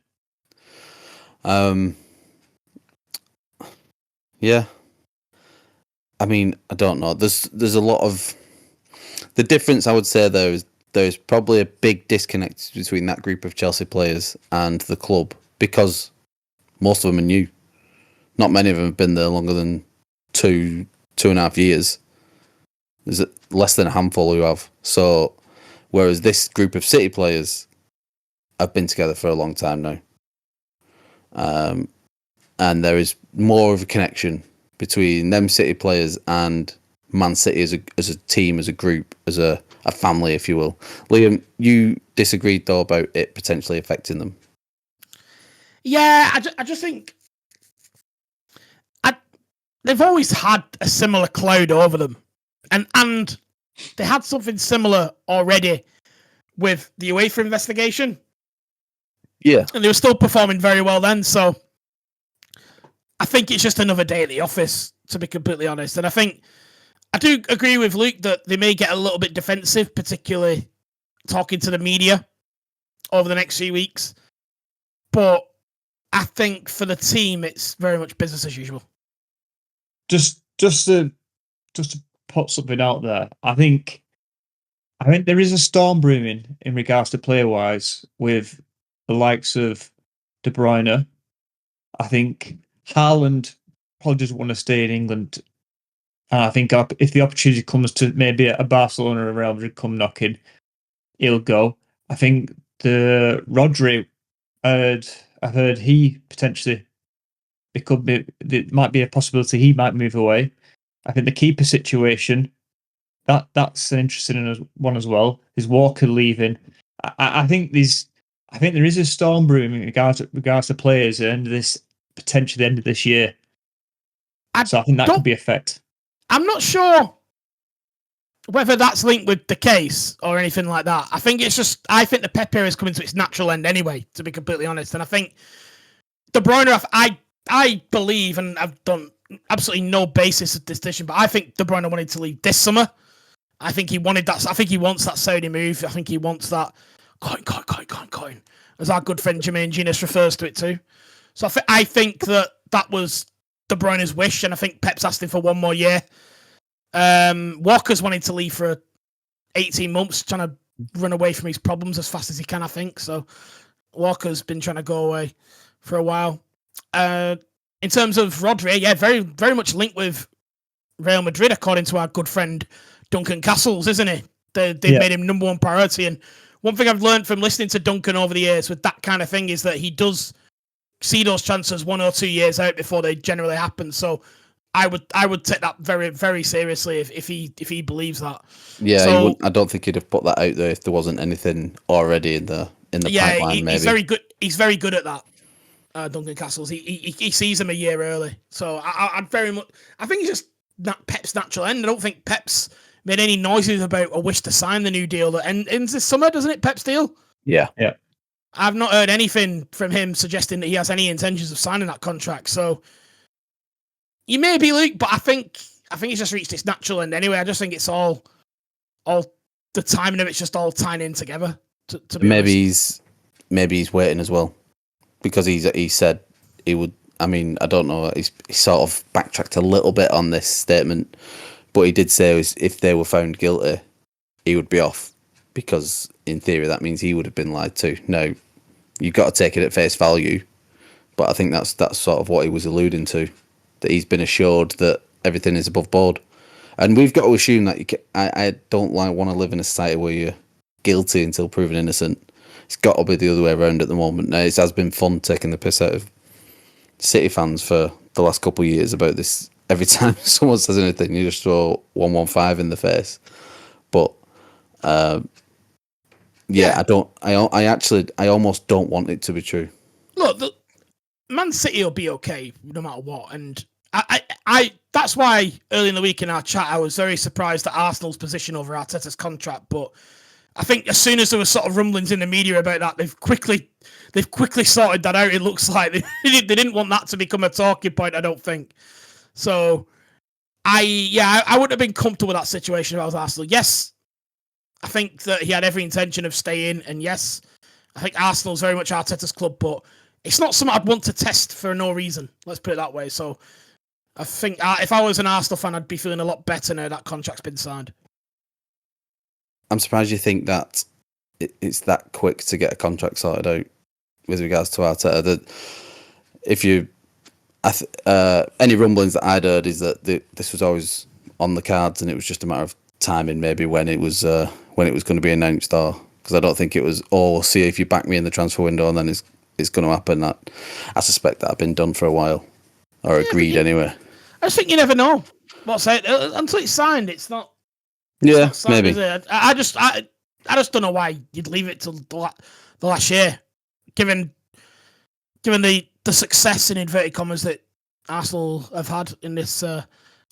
Yeah, I mean, I don't know. There's a lot of the difference. I would say though is there's probably a big disconnect between that group of Chelsea players and the club because most of them are new. Not many of them have been there longer than 2.5 years. There's less than a handful who have. So, whereas this group of City players have been together for a long time now, and there is more of a connection between them City players and Man City as a team, as a group, as a family, if you will. Liam, you disagreed though about it potentially affecting them. Yeah, I just think they've always had a similar cloud over them, and they had something similar already with the UEFA investigation. Yeah, and they were still performing very well then. So I think it's just another day at the office, to be completely honest. And I do agree with Luke that they may get a little bit defensive, particularly talking to the media over the next few weeks. But I think for the team, it's very much business as usual. Just to put something out there, I think there is a storm brewing in regards to player wise with the likes of De Bruyne. I think Haaland probably doesn't want to stay in England. And I think if the opportunity comes to maybe a Barcelona or Real Madrid come knocking, he'll go. I think the Rodri, I've heard he potentially there might be a possibility he might move away. I think the keeper situation, that's an interesting one as well. Is Walker leaving? I think there is a storm brewing in regards to players at potentially the end of this year. So I think that could be effect. I'm not sure whether that's linked with the case or anything like that. I think the Pep era is coming to its natural end anyway, to be completely honest. And I think De Bruyne, I believe, and I've done absolutely no basis of decision, but I think De Bruyne wanted to leave this summer. I think he wanted that. I think he wants that Saudi move. I think he wants that coin, as our good friend Jermaine Genius refers to it too. So I think that was De Bruyne's wish, and I think Pep's asked him for one more year. Walker's wanted to leave for 18 months, trying to run away from his problems as fast as he can, I think. So Walker's been trying to go away for a while. In terms of Rodri, yeah, very, very much linked with Real Madrid, according to our good friend Duncan Castles, isn't he? They've made him number one priority. And one thing I've learned from listening to Duncan over the years with that kind of thing is that he does see those chances 1 or 2 years out before they generally happen. So I would take that very, very seriously if he believes that. Yeah, so, I don't think he'd have put that out there if there wasn't anything already in the pipeline. Maybe he's very good at that. Duncan Castles, he sees him a year early. So I think it's just Pep's natural end. I don't think Pep's made any noises about a wish to sign the new deal that ends this summer, doesn't it? Pep's deal. Yeah. I've not heard anything from him suggesting that he has any intentions of signing that contract. So you may be, Luke, but I think he's just reached its natural end anyway. I just think it's all the timing of it's just all tying in together. To be honest. Maybe he's waiting as well, because he said he would. I mean, I don't know. He sort of backtracked a little bit on this statement, but he did say if they were found guilty, he would be off, because in theory that means he would have been lied to. No, you've got to take it at face value, but I think that's sort of what he was alluding to, that he's been assured that everything is above board, and we've got to assume that I don't want to live in a society where you're guilty until proven innocent. It's got to be the other way around at the moment. Now, it has been fun taking the piss out of City fans for the last couple of years about this. Every time someone says anything, you just throw 115 in the face. But I almost don't want it to be true. Look, Man City will be okay no matter what, and I that's why early in the week in our chat I was very surprised at Arsenal's position over Arteta's contract. But I think as soon as there were sort of rumblings in the media about that, they've quickly sorted that out. It looks like they didn't want that to become a talking point, I don't think. So I wouldn't have been comfortable with that situation if I was Arsenal. Yes, I think that he had every intention of staying, and yes, I think Arsenal's very much Arteta's club, but it's not something I'd want to test for no reason. Let's put it that way. So I think if I was an Arsenal fan, I'd be feeling a lot better now that contract's been signed. I'm surprised you think that it's that quick to get a contract sorted out with regards to Arteta. That if you, any rumblings that I'd heard is that this was always on the cards, and it was just a matter of timing, maybe when it was going to be announced, or because I don't think it was, we'll see if you back me in the transfer window, and then it's going to happen. That I suspect that had been done for a while, or agreed anyway. I just think you never know what's it until it's signed. It's not. Yeah, not signed, maybe. I just don't know why you'd leave it till the last year, given the success in inverted commas that Arsenal have had in this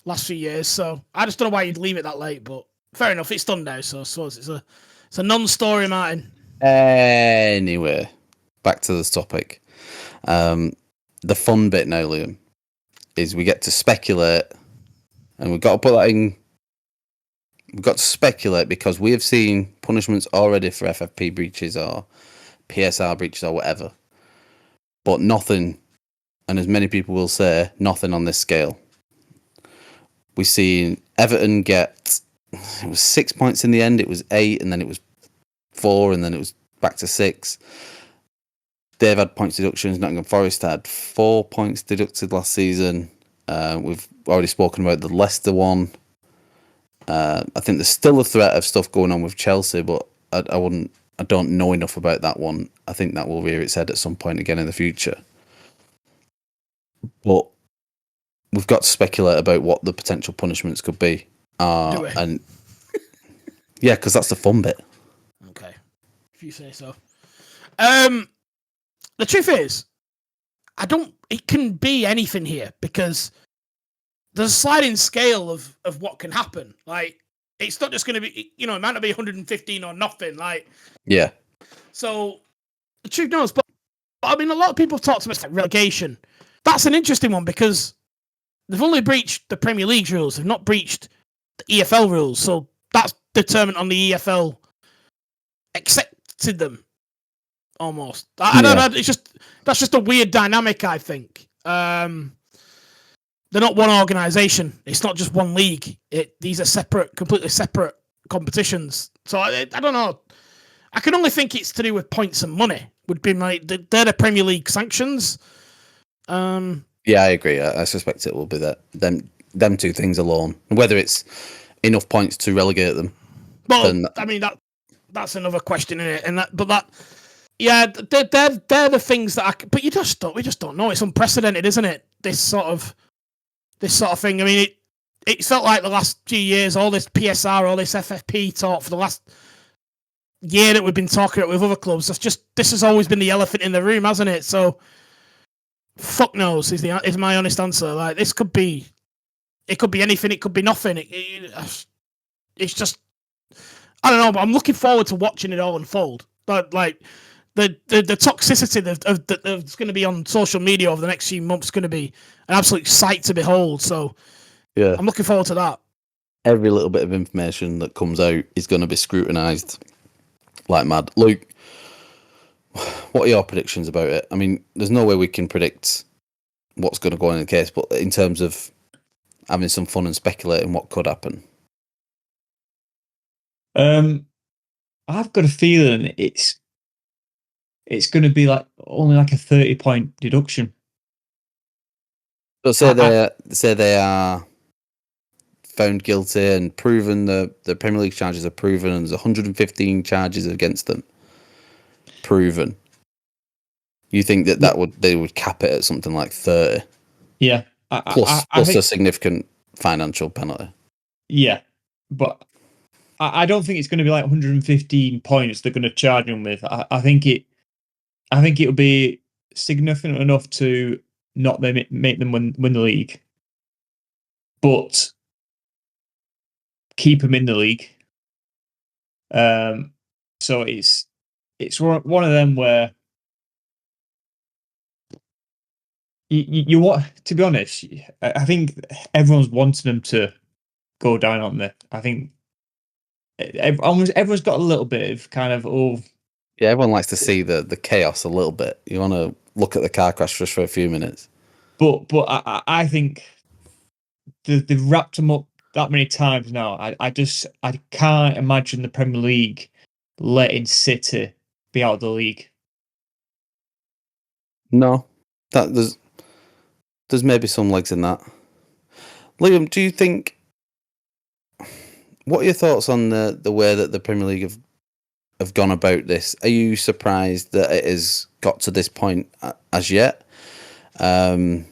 last few years. So I just don't know why you'd leave it that late. But fair enough, it's done now. So I suppose it's a non-story, Martin. Anyway, back to this topic. The fun bit now, Liam, is we get to speculate, and we've got to put that in. We've got to speculate because we have seen punishments already for FFP breaches or PSR breaches or whatever, but nothing, and as many people will say, nothing on this scale. We've seen Everton get, it was 6 points in the end, it was 8, and then it was 4, and then it was back to 6. They've had points deductions. Nottingham Forest had 4 points deducted last season. We've already spoken about the Leicester one. I think there's still a threat of stuff going on with Chelsea, but I don't know enough about that one. I think that will rear its head at some point again in the future. But we've got to speculate about what the potential punishments could be. And yeah, because that's the fun bit. Okay, if you say so. The truth is, it can be anything here because there's a sliding scale of what can happen. Like, it's not just going to be, it might not be 115 or nothing. Like, yeah. So the truth knows, but I mean, a lot of people have talked about relegation. That's an interesting one because they've only breached the Premier League's rules. They've not breached the EFL rules. So that's determined on the EFL accepted them almost. I don't know. That's just a weird dynamic, I think. They're not one organisation. It's not just one league. These are completely separate competitions. So I don't know. I can only think it's to do with points and money. Would be they're the Premier League sanctions. Yeah, I agree. I suspect it will be that them two things alone. Whether it's enough points to relegate them. Well, I mean that's another question, isn't it? Yeah, they're the things that but we just don't know. It's unprecedented, isn't it? This sort of thing. I mean, it felt like the last few years, all this PSR, all this FFP talk for the last year that we've been talking about with other clubs. This has always been the elephant in the room, hasn't it? So, fuck knows is my honest answer. Like, it could be anything. It could be nothing. It's just, I don't know. But I'm looking forward to watching it all unfold. But like the toxicity that's going to be on social media over the next few months is going to be an absolute sight to behold. So yeah, I'm looking forward to that. Every little bit of information that comes out is going to be scrutinised like mad. Luke, what are your predictions about it? I mean, there's no way we can predict what's going to go on in the case, but in terms of having some fun and speculating what could happen. I've got a feeling it's going to be only a 30-point deduction. So say they are found guilty and proven the Premier League charges are proven, and there's 115 charges against them proven. You think they would cap it at something like 30? Yeah, plus a significant financial penalty. Yeah, but I don't think it's going to be 115 points they're going to charge them with. I think it'll be significant enough to not make them win the league, but keep them in the league. So it's one of them where you want, to be honest, I think everyone's wanted them to go down on there. I think everyone's got a little bit of kind of yeah, everyone likes to see the chaos a little bit. You want to look at the car crash just for a few minutes. But I think they've wrapped them up that many times now. I can't imagine the Premier League letting City be out of the league. No, that there's maybe some legs in that. Liam, do you think? What are your thoughts on the way that the Premier League have gone about this? Are you surprised that it has got to this point as yet? Not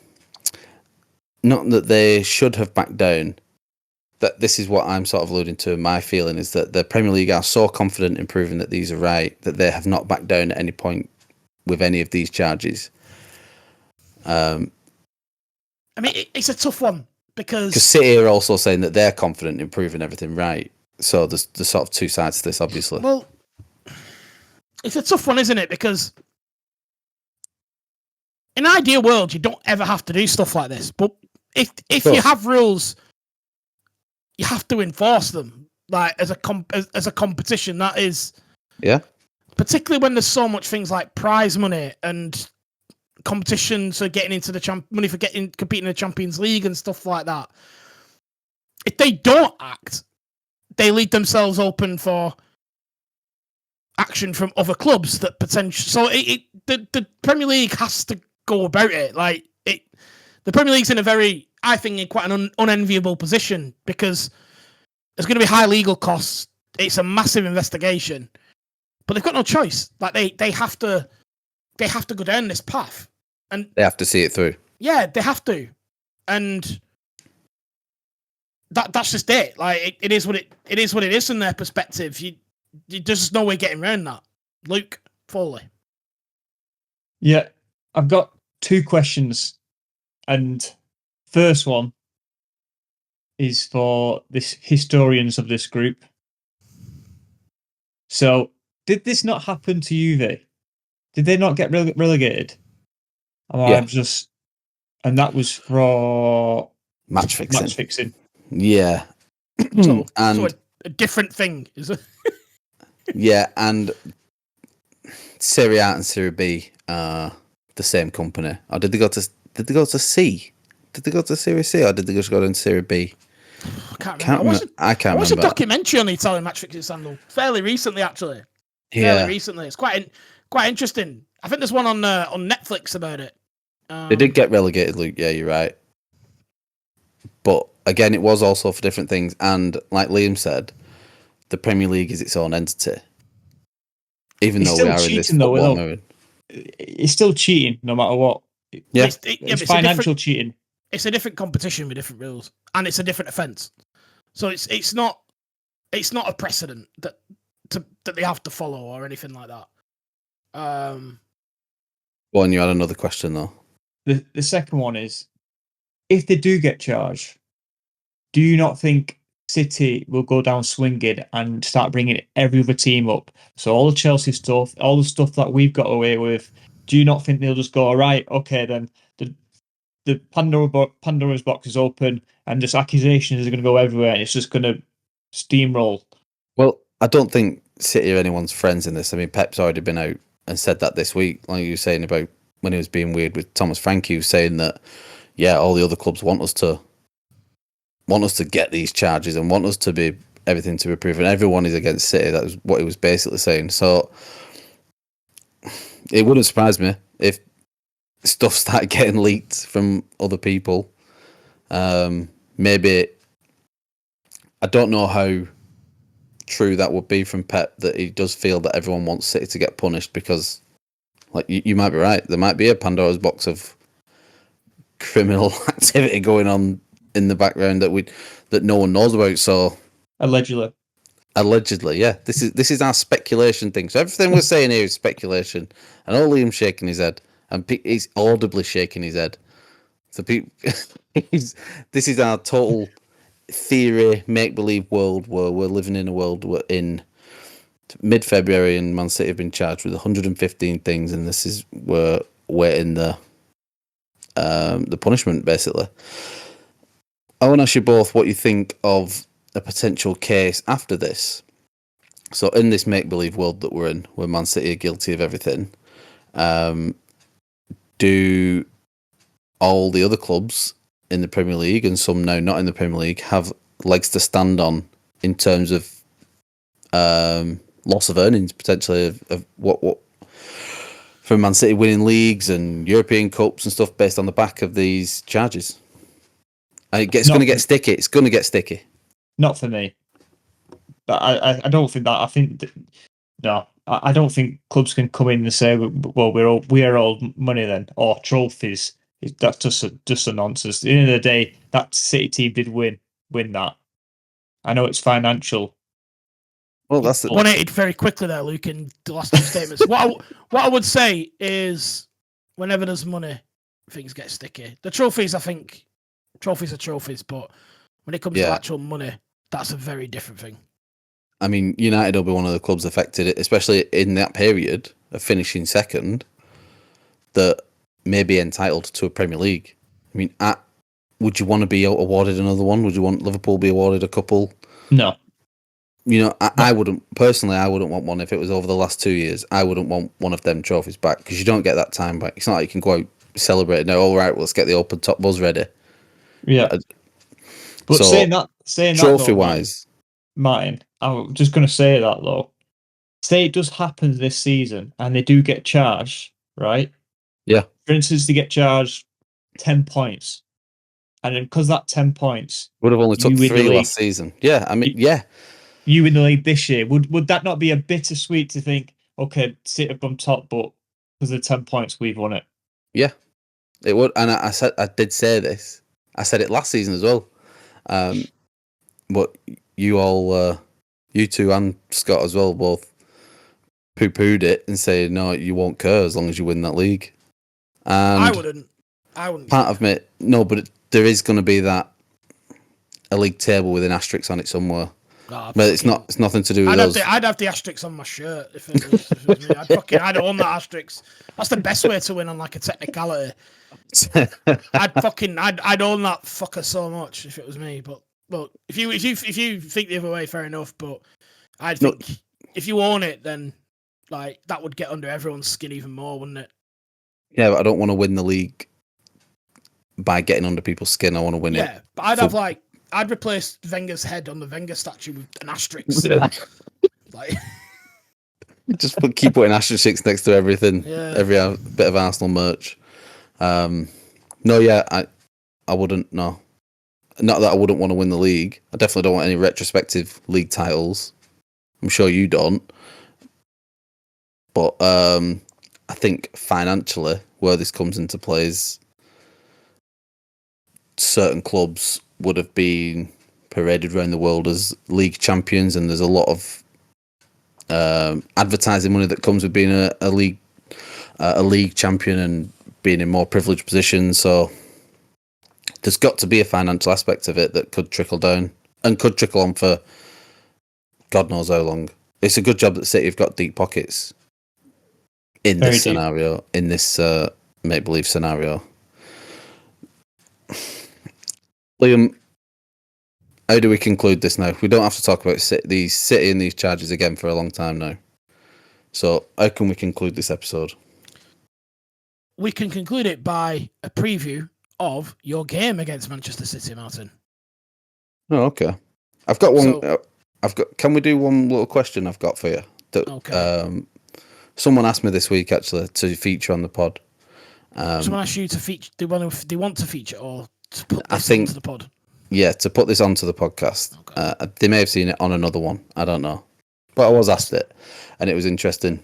that they should have backed down. That this is what I'm sort of alluding to. My feeling is that the Premier League are so confident in proving that these are right that they have not backed down at any point with any of these charges. I mean, it's a tough one because City are also saying that they're confident in proving everything right. So there's sort of two sides to this, obviously. Well, it's a tough one, isn't it? Because in an ideal world, you don't ever have to do stuff like this. But if you have rules, you have to enforce them. Like as a competition, that is. Yeah. Particularly when there's so much things like prize money and competitions for getting into the money for competing in the Champions League and stuff like that. If they don't act, they leave themselves open for action from other clubs that potentially. So the Premier League has to go about it. The Premier League's in a very, I think, in quite an unenviable position because there's going to be high legal costs. It's a massive investigation, but they've got no choice. Like they have to go down this path, and they have to see it through. Yeah, they have to, and that's just it. Like it is what it is from their perspective. There's just no way getting around that. Luke Foley. Yeah, I've got two questions, and first one is for this historians of this group. So, did this not happen to Juve? Did they not get relegated? Yeah. And that was for match fixing. Yeah. So a different thing, is it? Yeah, and Serie A and Serie B are the same company. Or did they go to C? Did they go to Serie C or did they just go to Serie B? I can't remember. I can't remember. I watched a documentary on the Italian match fixing scandal fairly recently, actually. Yeah. Fairly recently. It's quite interesting. I think there's one on Netflix about it. They did get relegated, Luke. Yeah, you're right. But again, it was also for different things. And like Liam said, the Premier League is its own entity. Even though we are in this football mode. It's still cheating, no matter what. Yeah. It's financial cheating. It's a different competition with different rules, and it's a different offence. So it's not a precedent that they have to follow or anything like that. Well, and you had another question though. The second one is, if they do get charged, do you not think City will go down swinging and start bringing every other team up? So all the Chelsea stuff, all the stuff that we've got away with, do you not think they'll just go, all right, okay, then the Pandora's box is open and just accusations are going to go everywhere and it's just going to steamroll? Well, I don't think City are anyone's friends in this. I mean, Pep's already been out and said that this week, like you were saying about when he was being weird with Thomas Frank. He was saying that, yeah, all the other clubs want us to get these charges and want us to be everything to be proven. Everyone is against City. That was what he was basically saying. So it wouldn't surprise me if stuff started getting leaked from other people. Maybe, I don't know how true that would be from Pep, that he does feel that everyone wants City to get punished because, like, you might be right. There might be a Pandora's box of criminal activity going on in the background that no one knows about. So allegedly, yeah. This is our speculation thing. So everything we're saying here is speculation. And all Liam's shaking his head, and he's audibly shaking his head. So this is our total theory, make believe world where we're living in a world where in mid-February and Man City have been charged with 115 things, and this is where we're in the punishment basically. I want to ask you both what you think of a potential case after this. So in this make-believe world that we're in, where Man City are guilty of everything, do all the other clubs in the Premier League and some now not in the Premier League have legs to stand on in terms of loss of earnings potentially of what from Man City winning leagues and European Cups and stuff based on the back of these charges. And it's going to get sticky. It's going to get sticky. Not for me. But I don't think that. I think no. I don't think clubs can come in and say, "Well, we are all money then," or trophies. That's just a nonsense. At the end of the day, that City team did win that. I know it's financial. Well, that's 180 very quickly there, Luke, in the last two statements. What I would say is, whenever there's money, things get sticky. The trophies, I think, trophies are trophies, but when it comes to actual money, that's a very different thing. I mean, United will be one of the clubs affected, especially in that period of finishing second, that may be entitled to a Premier League. I mean, would you want to be awarded another one? Would you want Liverpool to be awarded a couple? No. I wouldn't, personally, I wouldn't want one if it was over the last 2 years. I wouldn't want one of them trophies back because you don't get that time back. It's not like you can go out celebrate. No, all right, well, let's get the open top buzz ready. Yeah. But so, saying that trophy wise, Martin, I'm just going to say that though. Say it does happen this season and they do get charged, right? Yeah. For instance, they get charged 10 points. And then because that 10 points would have only took 3 last season. Yeah, I mean, you in the league this year, would that not be a bittersweet to think, okay, City have gone top, but because of the 10 points, we've won it? Yeah, it would. And I did say this. I said it last season as well. But you all, you two and Scott as well, both poo-pooed it and say, no, you won't care as long as you win that league. And I wouldn't. Part of me, no, but there is going to be a league table with an asterisk on it somewhere. No, but it's nothing to do with us. I'd have the asterisk on my shirt if it was me. I'd own that asterisk. That's the best way to win on like a technicality. I'd own that fucker so much if it was me. But look, if you think the other way, fair enough. But I think if you own it, then like that would get under everyone's skin even more, wouldn't it? Yeah, but I don't want to win the league by getting under people's skin. I want to win it. Yeah, but I'd replace Wenger's head on the Wenger statue with an asterisk. Like, just keep putting asterisks next to everything. Yeah. Every bit of Arsenal merch. I wouldn't. No, not that I wouldn't want to win the league. I definitely don't want any retrospective league titles. I'm sure you don't. But I think financially, where this comes into play is certain clubs would have been paraded around the world as league champions, and there's a lot of advertising money that comes with being a league champion and being in more privileged positions. So there's got to be a financial aspect of it that could trickle down and could trickle on for God knows how long. It's a good job that City have got deep pockets in this scenario, in this make-believe scenario. Liam, how do we conclude this now? We don't have to talk about these City and these charges again for a long time now. So how can we conclude this episode? We can conclude it by a preview of your game against Manchester City, Martin. Oh, okay. I've got one. Can we do one little question I've got for you? Okay. Someone asked me this week actually to feature on the pod. Someone asked you to feature. Do they want to feature or to put this onto the pod? Yeah, to put this onto the podcast. Okay. They may have seen it on another one. I don't know. But I was asked it, and it was interesting.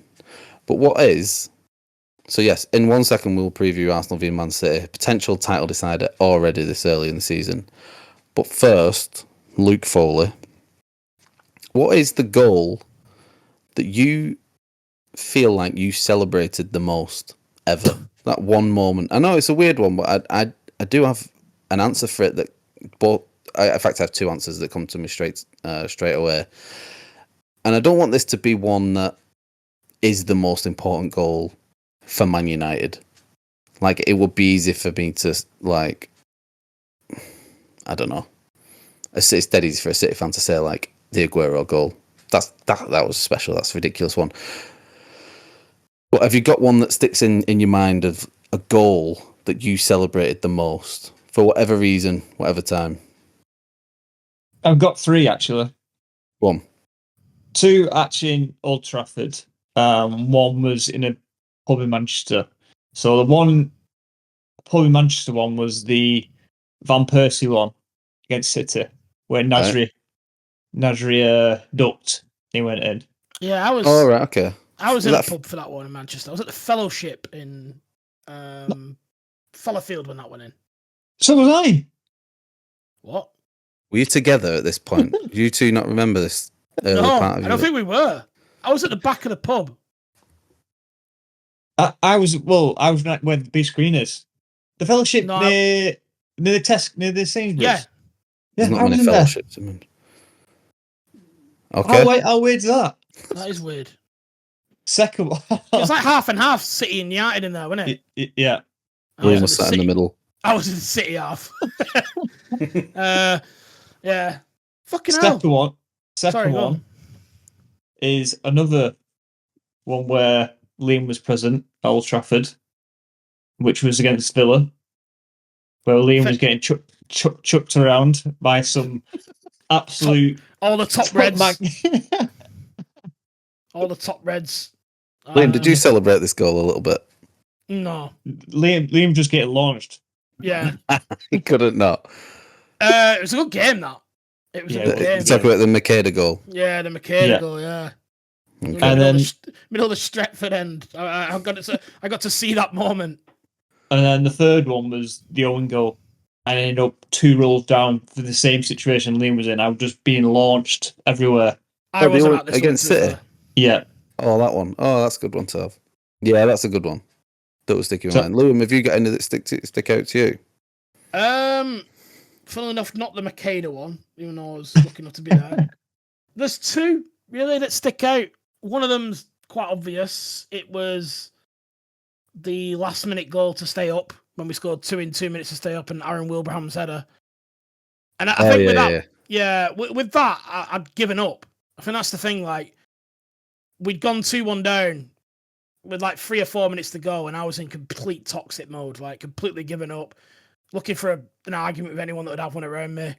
But so yes, in 1 second we'll preview Arsenal v Man City, potential title decider already this early in the season. But first, Luke Foley, what is the goal that you feel like you celebrated the most ever? That one moment. I know it's a weird one, but I do have an answer for it that in fact, I have two answers that come to me straight away. And I don't want this to be one that is the most important goal for Man United. Like, it would be easy for me to, like, I don't know. It's dead easy for a City fan to say, like, the Aguero goal. That was special. That's a ridiculous one. But have you got one that sticks in your mind of a goal that you celebrated the most for whatever reason, whatever time. I've got 3 actually. One. 2 actually in Old Trafford. One was in a pub in Manchester. So the one pub in Manchester one was the Van Persie one against City, where Nasri ducked. He went in. Yeah, I was. Oh, right, okay. I was Is in a that pub for that one in Manchester. I was at the Fellowship in Fallowfield when that went in. So was I. What? Were you together at this point? Do you two not remember this early No, part of I don't your... think we were. I was at the back of the pub. I was right where the B screen is. The Fellowship No, near the Sainsbury's. Yeah. There's Yeah, not I was many in there. fellowships. I mean. Okay. How weird's that? That is weird. Second one. It's like half and half, City and United in there, wasn't it? Yeah. I was Liam in was the sat in the City- middle. I was in the City half. Yeah. Fucking Second hell. one. Sorry, Second go one on. is another one where Liam was present at Old Trafford, which was against Villa, where Liam was getting chucked around by some absolute All the top reds. mag- All the top reds. Liam, did you celebrate this goal a little bit? No. Liam just getting launched. Yeah. He couldn't not. It was a good game, that. It was a good game. Talk about the Makeda goal. Yeah, the Makeda Yeah. goal, yeah. Okay. And then Middle of the Stretford end. I got to see that moment. And then the third one was the Owen goal. And I ended up 2 rolls down for the same situation Liam was in. I was just being launched everywhere. I wasn't at this against one, to be City? fair. Yeah. Oh, that one. Oh, that's a good one to have. Yeah, that's a good one. That will stick in your mind. Liam, have you got any that stick out to you? Funnily enough, not the Makeda one, even though I was lucky enough to be there. There's 2 really that stick out. One of them's quite obvious. It was the last minute goal to stay up when we scored 2 in 2 minutes to stay up, and Aaron Wilbraham's header. And I think with that, I'd given up. I think that's the thing. Like, we'd gone 2-1 down with like 3 or 4 minutes to go, and I was in complete toxic mode, like completely giving up, looking for an argument with anyone that would have one around me.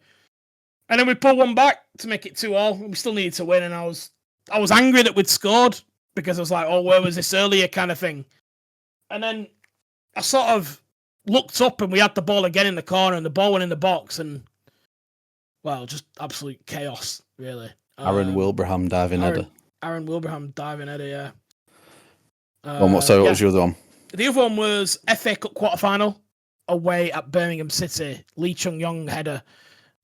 And then we pulled one back to make it 2-2. We still needed to win, and I was angry that we'd scored, because I was like, oh, where was this earlier kind of thing. And then I sort of looked up, and we had the ball again in the corner, and the ball went in the box, and, well, just absolute chaos, really. Aaron Wilbraham diving header. Aaron Wilbraham diving header, yeah. What was your other one? The other one was FA Cup quarter-final away at Birmingham City. Lee Chung-yong header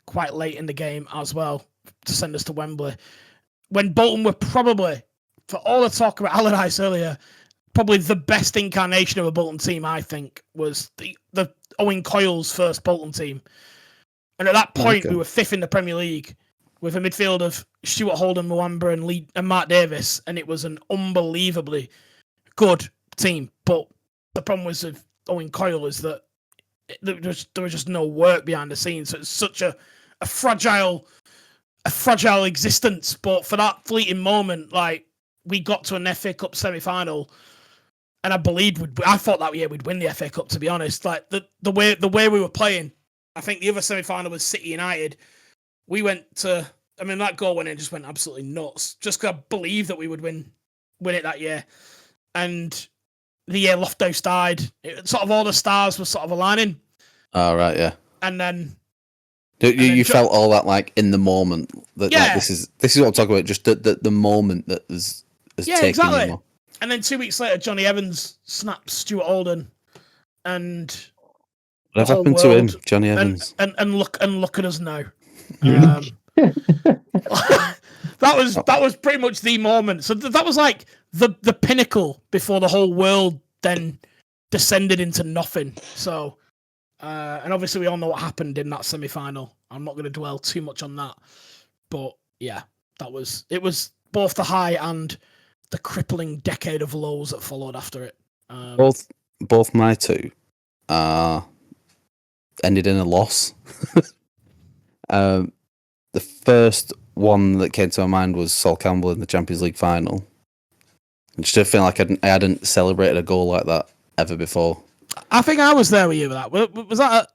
quite late in the game as well to send us to Wembley. When Bolton were probably, for all the talk about Allardyce earlier, probably the best incarnation of a Bolton team, I think, was the Owen Coyle's first Bolton team. And at that point, we were 5th in the Premier League with a midfield of Stuart Holden, Mwamba, and Mark Davis, and it was an unbelievably good team. But the problem was with Owen Coyle is that there was just no work behind the scenes. So it's such a fragile existence. But for that fleeting moment, like, we got to an FA Cup semi-final, and I thought that year we'd win the FA Cup, to be honest. Like, the way we were playing, I think the other semi-final was City United. We went to, I mean, that goal went in, just went absolutely nuts. Just because I believed that we would win it that year. And the year Loftus died, sort of all the stars were sort of aligning. Oh, right, yeah. And then you felt all that, like, in the moment. That, Yeah. like, this is what I'm talking about. Just the moment that has taken exactly. you more. And then 2 weeks later, Johnny Evans snaps Stuart Holden, and What happened to him, Johnny Evans? And look at us now. That was pretty much the moment. So that was like the pinnacle before the whole world then descended into nothing. So, and obviously we all know what happened in that semi-final. I'm not going to dwell too much on that, but yeah, it was both the high and the crippling decade of lows that followed after it. Both my 2 ended in a loss. The first one that came to my mind was Sol Campbell in the Champions League final. I just feel like I hadn't celebrated a goal like that ever before. I think I was there with you with that. Was that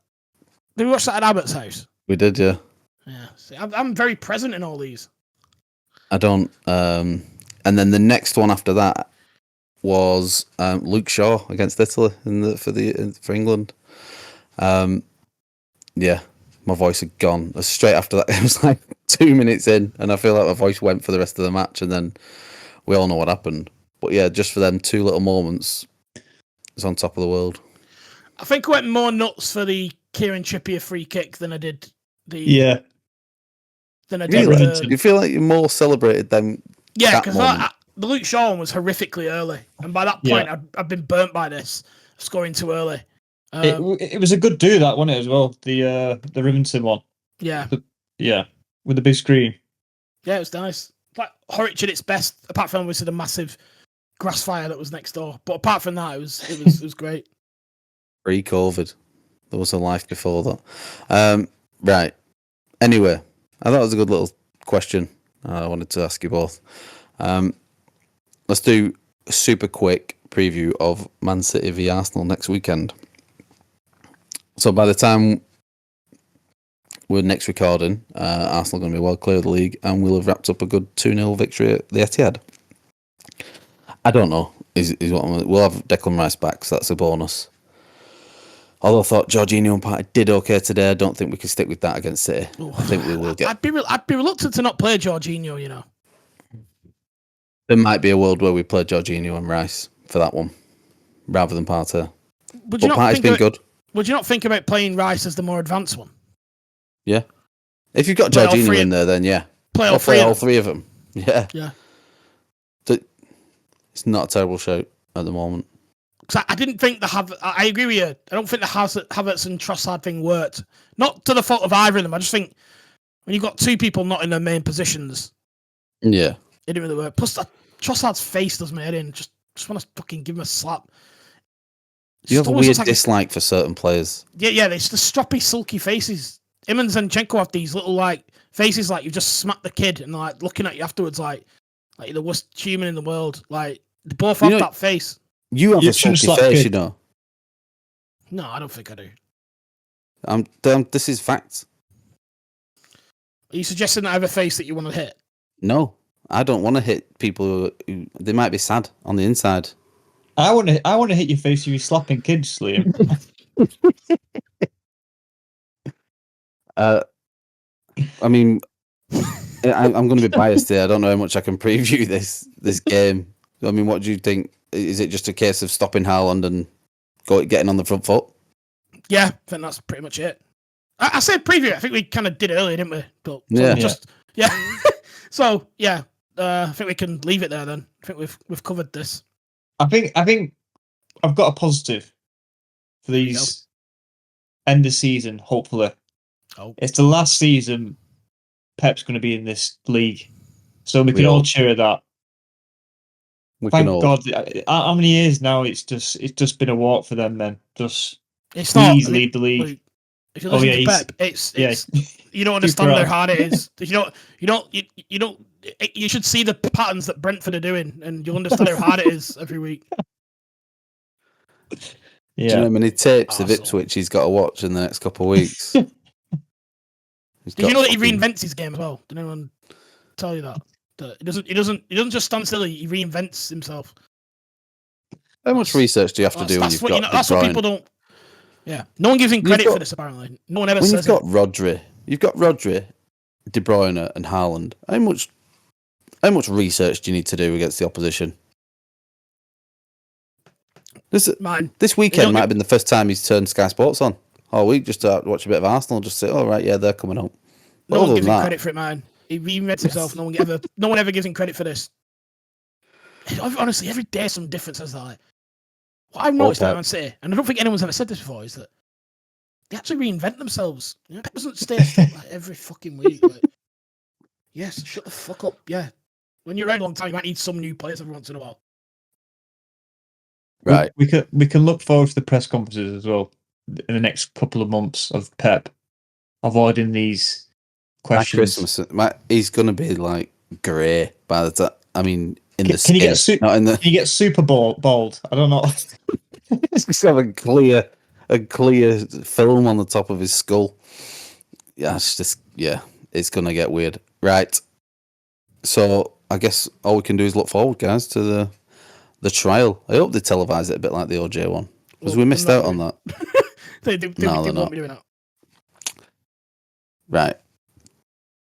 Did we watch that at Abbott's house? We did, yeah. Yeah. See, I'm very present in all these. I don't. And then the next one after that was Luke Shaw against Italy for England. Yeah, my voice had gone. Straight after that, it was like 2 minutes in, and I feel like my voice went for the rest of the match, and then we all know what happened. But yeah, just for them 2 little moments, it's on top of the world. I think I went more nuts for the Kieran Trippier free kick than I did the. Yeah. Than I did Really? You feel like you're more celebrated than yeah, that because moment. the Luke Shaw one was horrifically early, and by that point, I've been burnt by this scoring too early. It was a good do that, wasn't it, as well? The Rivington one. Yeah. With the big screen. Yeah, it was nice. Like Horwich at its best, apart from obviously the massive grass fire that was next door. But apart from that, it was great. Pre-COVID, there was a life before that. Right. Anyway, I thought it was a good little question. I wanted to ask you both. Let's do a super quick preview of Man City v Arsenal next weekend. So by the time we're next recording, Arsenal are going to be well clear of the league, and we'll have wrapped up a good 2-0 victory at the Etihad. I don't know. We'll have Declan Rice back, so that's a bonus. Although I thought Jorginho and Partey did okay today, I don't think we can stick with that against City. Ooh, I think we will get. I'd be reluctant to not play Jorginho. You know, There might be a world where we play Jorginho and Rice for that one, rather than Partey. But Partey's been good. Would you not think about playing Rice as the more advanced one? Yeah. If you've got Play all Jorginho three in there, then yeah. Play all three of them. Yeah. Yeah. It's not a terrible shout at the moment. Because I didn't think I agree with you. I don't think the Havertz and Trossard thing worked. Not to the fault of either of them. I just think when you've got 2 people not in their main positions, Yeah. it didn't really work. Plus, Trossard's face does me head in. Just want to fucking give him a slap. You have a weird dislike for certain players. Yeah, it's the stroppy, sulky faces. Him and Zinchenko have these little like faces like you've just smacked the kid and like looking at you afterwards like you're the worst human in the world. Like they both have that face. You have a sulky face, you know. No, I don't think I do. This is fact. Are you suggesting that I have a face that you want to hit? No, I don't want to hit people who they might be sad on the inside. I want to hit your face if you're slapping kids, Liam. I mean, I'm going to be biased here. I don't know how much I can preview this game. I mean, what do you think? Is it just a case of stopping Haaland and getting on the front foot? Yeah, I think that's pretty much it. I said preview. I think we kind of did it earlier, didn't we? But So yeah, I think we can leave it there then. I think we've covered this. I think I've got a positive for these end of season. Hopefully, it's the last season Pep's going to be in this league, so we can all cheer at that. Thank God! How many years now? It's just been a walk for them. Then please lead the league. Like, if you listen to Pep, it's you don't understand how hard it is. You don't. You should see the patterns that Brentford are doing, and you'll understand how hard it is every week. Yeah. Do you know how many tapes of Ipswich he's got to watch in the next couple of weeks? Did you know that he reinvents his game as well? Did anyone tell you that? He doesn't just stand still. He reinvents himself. How much research do you have to do when you've got? That's what people don't. Yeah, no one gives him credit for this. Apparently, no one ever says. You've got Rodri, De Bruyne, and Haaland. How much research do you need to do against the opposition? This weekend might have been the first time he's turned Sky Sports on all week just to watch a bit of Arsenal. Just say, "Oh right, yeah, they're coming home." No one gives him credit for it, man. He reinvents himself. No one ever gives him credit for this. Honestly, every day some difference as that. What I've noticed about Man City, and I don't think anyone's ever said this before, is that they actually reinvent themselves. You know, Pep doesn't stay like every fucking week. Like, yes, shut the fuck up. Yeah, when you're around a long time, you might need some new players every once in a while. Right. We can look forward to the press conferences as well in the next couple of months of Pep, avoiding these questions. Christmas, he's going to be like grey by the time. I mean, can you get super bald? I don't know. Just have a clear a clear film on the top of his skull. Yeah, it's gonna get weird. Right. So I guess all we can do is look forward, guys, to the trial. I hope they televise it a bit like the OJ one, because we missed out on that. They won't be doing that. Right.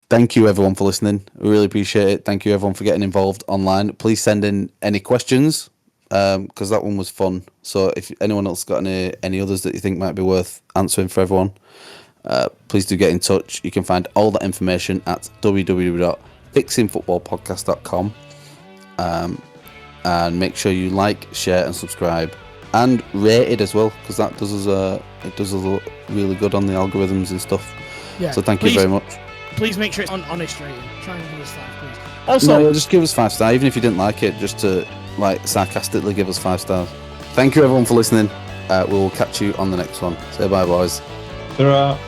Thank you, everyone, for listening. We really appreciate it. Thank you, everyone, for getting involved online. Please send in any questions, because that one was fun. So if anyone else got any others that you think might be worth answering for everyone, please do get in touch. You can find all that information at www.fixingfootballpodcast.com. And make sure you like, share, and subscribe, and rate it as well, because that does us really good on the algorithms and stuff. Yeah. So thank you very much. Please make sure it's on honest rating. Try and give us 5, please. Also, just give us 5 stars, even if you didn't like it, just to sarcastically give us 5 stars. Thank you, everyone, for listening. We'll catch you on the next one. Say bye, boys. Ta-ra.